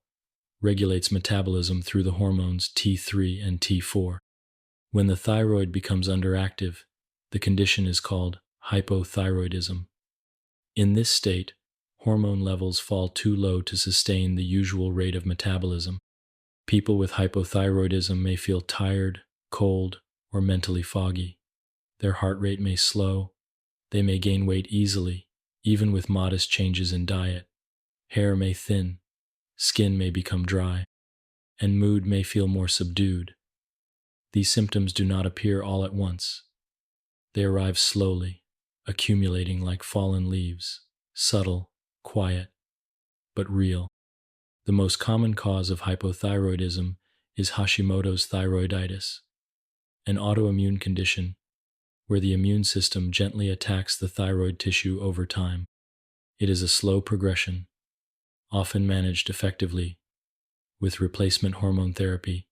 regulates metabolism through the hormones T3 and T4. When the thyroid becomes underactive, the condition is called hypothyroidism. In this state, hormone levels fall too low to sustain the usual rate of metabolism. People with hypothyroidism may feel tired, cold, or mentally foggy. Their heart rate may slow. They may gain weight easily, even with modest changes in diet. Hair may thin, skin may become dry, and mood may feel more subdued. These symptoms do not appear all at once. They arrive slowly, accumulating like fallen leaves, subtle, quiet, but real. The most common cause of hypothyroidism is Hashimoto's thyroiditis, an autoimmune condition where the immune system gently attacks the thyroid tissue over time. It is a slow progression, often managed effectively with replacement hormone therapy,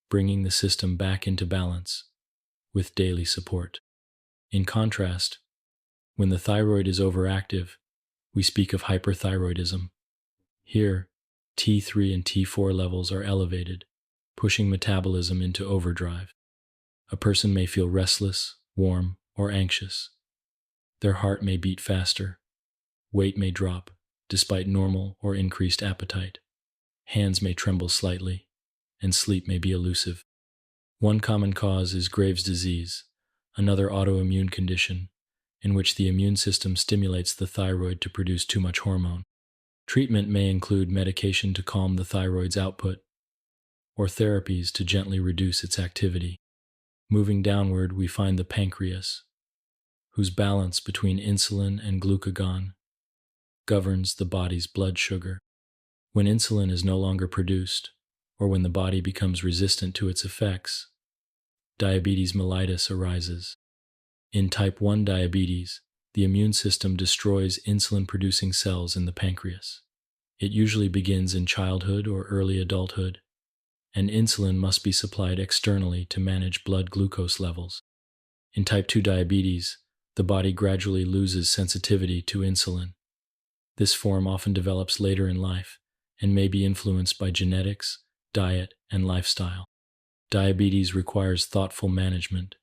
bringing the system back into balance with daily support. In contrast, when the thyroid is overactive, we speak of hyperthyroidism. Here, T3 and T4 levels are elevated, pushing metabolism into overdrive. A person may feel restless, warm, or anxious. Their heart may beat faster. Weight may drop, despite normal or increased appetite. Hands may tremble slightly, and sleep may be elusive. One common cause is Graves' disease, another autoimmune condition in which the immune system stimulates the thyroid to produce too much hormone. Treatment may include medication to calm the thyroid's output, or therapies to gently reduce its activity. Moving downward, we find the pancreas, whose balance between insulin and glucagon governs the body's blood sugar. When insulin is no longer produced, or when the body becomes resistant to its effects, diabetes mellitus arises. In type 1 diabetes, the immune system destroys insulin-producing cells in the pancreas. It usually begins in childhood or early adulthood, and insulin must be supplied externally to manage blood glucose levels. In type 2 diabetes, the body gradually loses sensitivity to insulin. This form often develops later in life and may be influenced by genetics, diet, and lifestyle. Diabetes requires thoughtful management,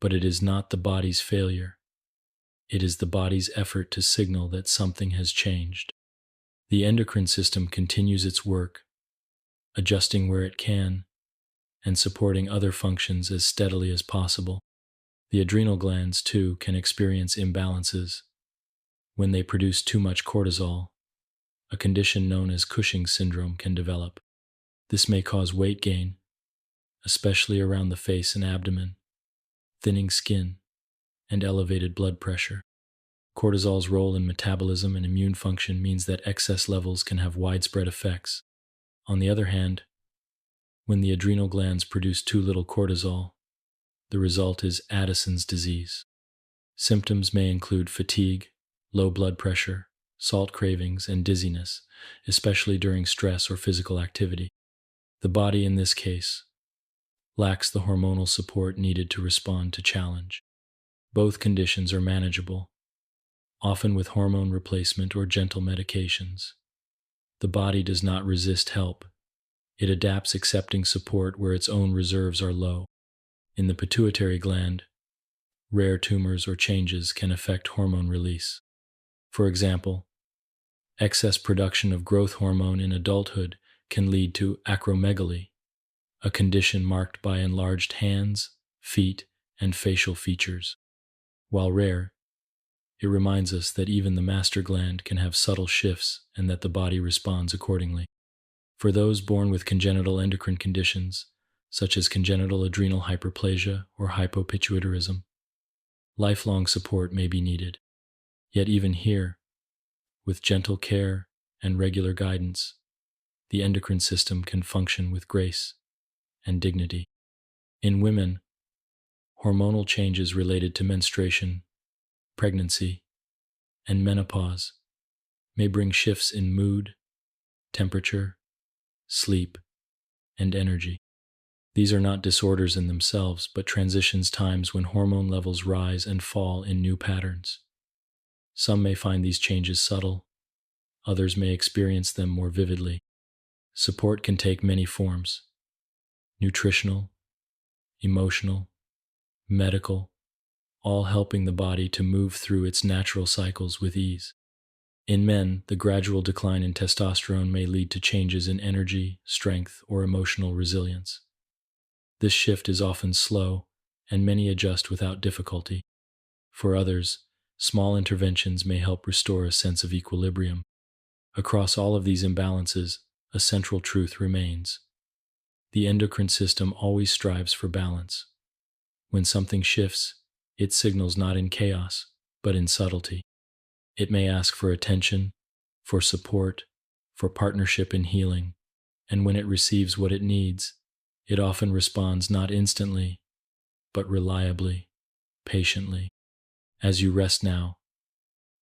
but it is not the body's failure. It is the body's effort to signal that something has changed. The endocrine system continues its work, adjusting where it can and supporting other functions as steadily as possible. The adrenal glands, too, can experience imbalances when they produce too much cortisol. A condition known as Cushing's syndrome can develop. This may cause weight gain, especially around the face and abdomen, thinning skin, and elevated blood pressure. Cortisol's role in metabolism and immune function means that excess levels can have widespread effects. On the other hand, when the adrenal glands produce too little cortisol, the result is Addison's disease. Symptoms may include fatigue, low blood pressure, salt cravings, and dizziness, especially during stress or physical activity. The body, in this case, lacks the hormonal support needed to respond to challenge. Both conditions are manageable, often with hormone replacement or gentle medications. The body does not resist help. It adapts, accepting support where its own reserves are low. In the pituitary gland, rare tumors or changes can affect hormone release. For example, excess production of growth hormone in adulthood can lead to acromegaly, a condition marked by enlarged hands, feet, and facial features. While rare, it reminds us that even the master gland can have subtle shifts and that the body responds accordingly. For those born with congenital endocrine conditions, such as congenital adrenal hyperplasia or hypopituitarism, lifelong support may be needed. Yet even here, with gentle care and regular guidance, the endocrine system can function with grace and dignity. In women, hormonal changes related to menstruation, pregnancy, and menopause may bring shifts in mood, temperature, sleep, and energy. These are not disorders in themselves, but transitions, times when hormone levels rise and fall in new patterns. Some may find these changes subtle, others may experience them more vividly. Support can take many forms: nutritional, emotional, medical, all helping the body to move through its natural cycles with ease. In men, the gradual decline in testosterone may lead to changes in energy, strength, or emotional resilience. This shift is often slow, and many adjust without difficulty. For others, small interventions may help restore a sense of equilibrium. Across all of these imbalances, a central truth remains. The endocrine system always strives for balance. When something shifts, it signals not in chaos, but in subtlety. It may ask for attention, for support, for partnership in healing, and when it receives what it needs, it often responds not instantly, but reliably, patiently. As you rest now,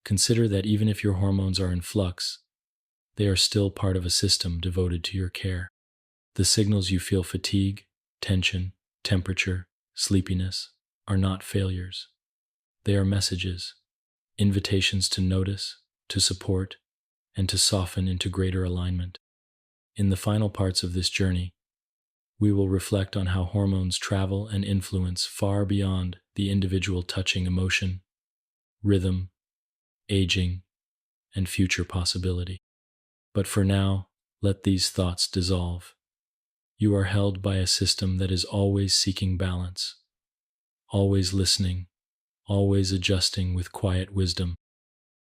consider that even if your hormones are in flux, they are still part of a system devoted to your care. The signals you feel: fatigue, tension, temperature, sleepiness, are not failures. They are messages, invitations to notice, to support, and to soften into greater alignment. In the final parts of this journey, we will reflect on how hormones travel and influence far beyond the individual, touching emotion, rhythm, aging, and future possibility. But for now, let these thoughts dissolve. You are held by a system that is always seeking balance, always listening, always adjusting with quiet wisdom.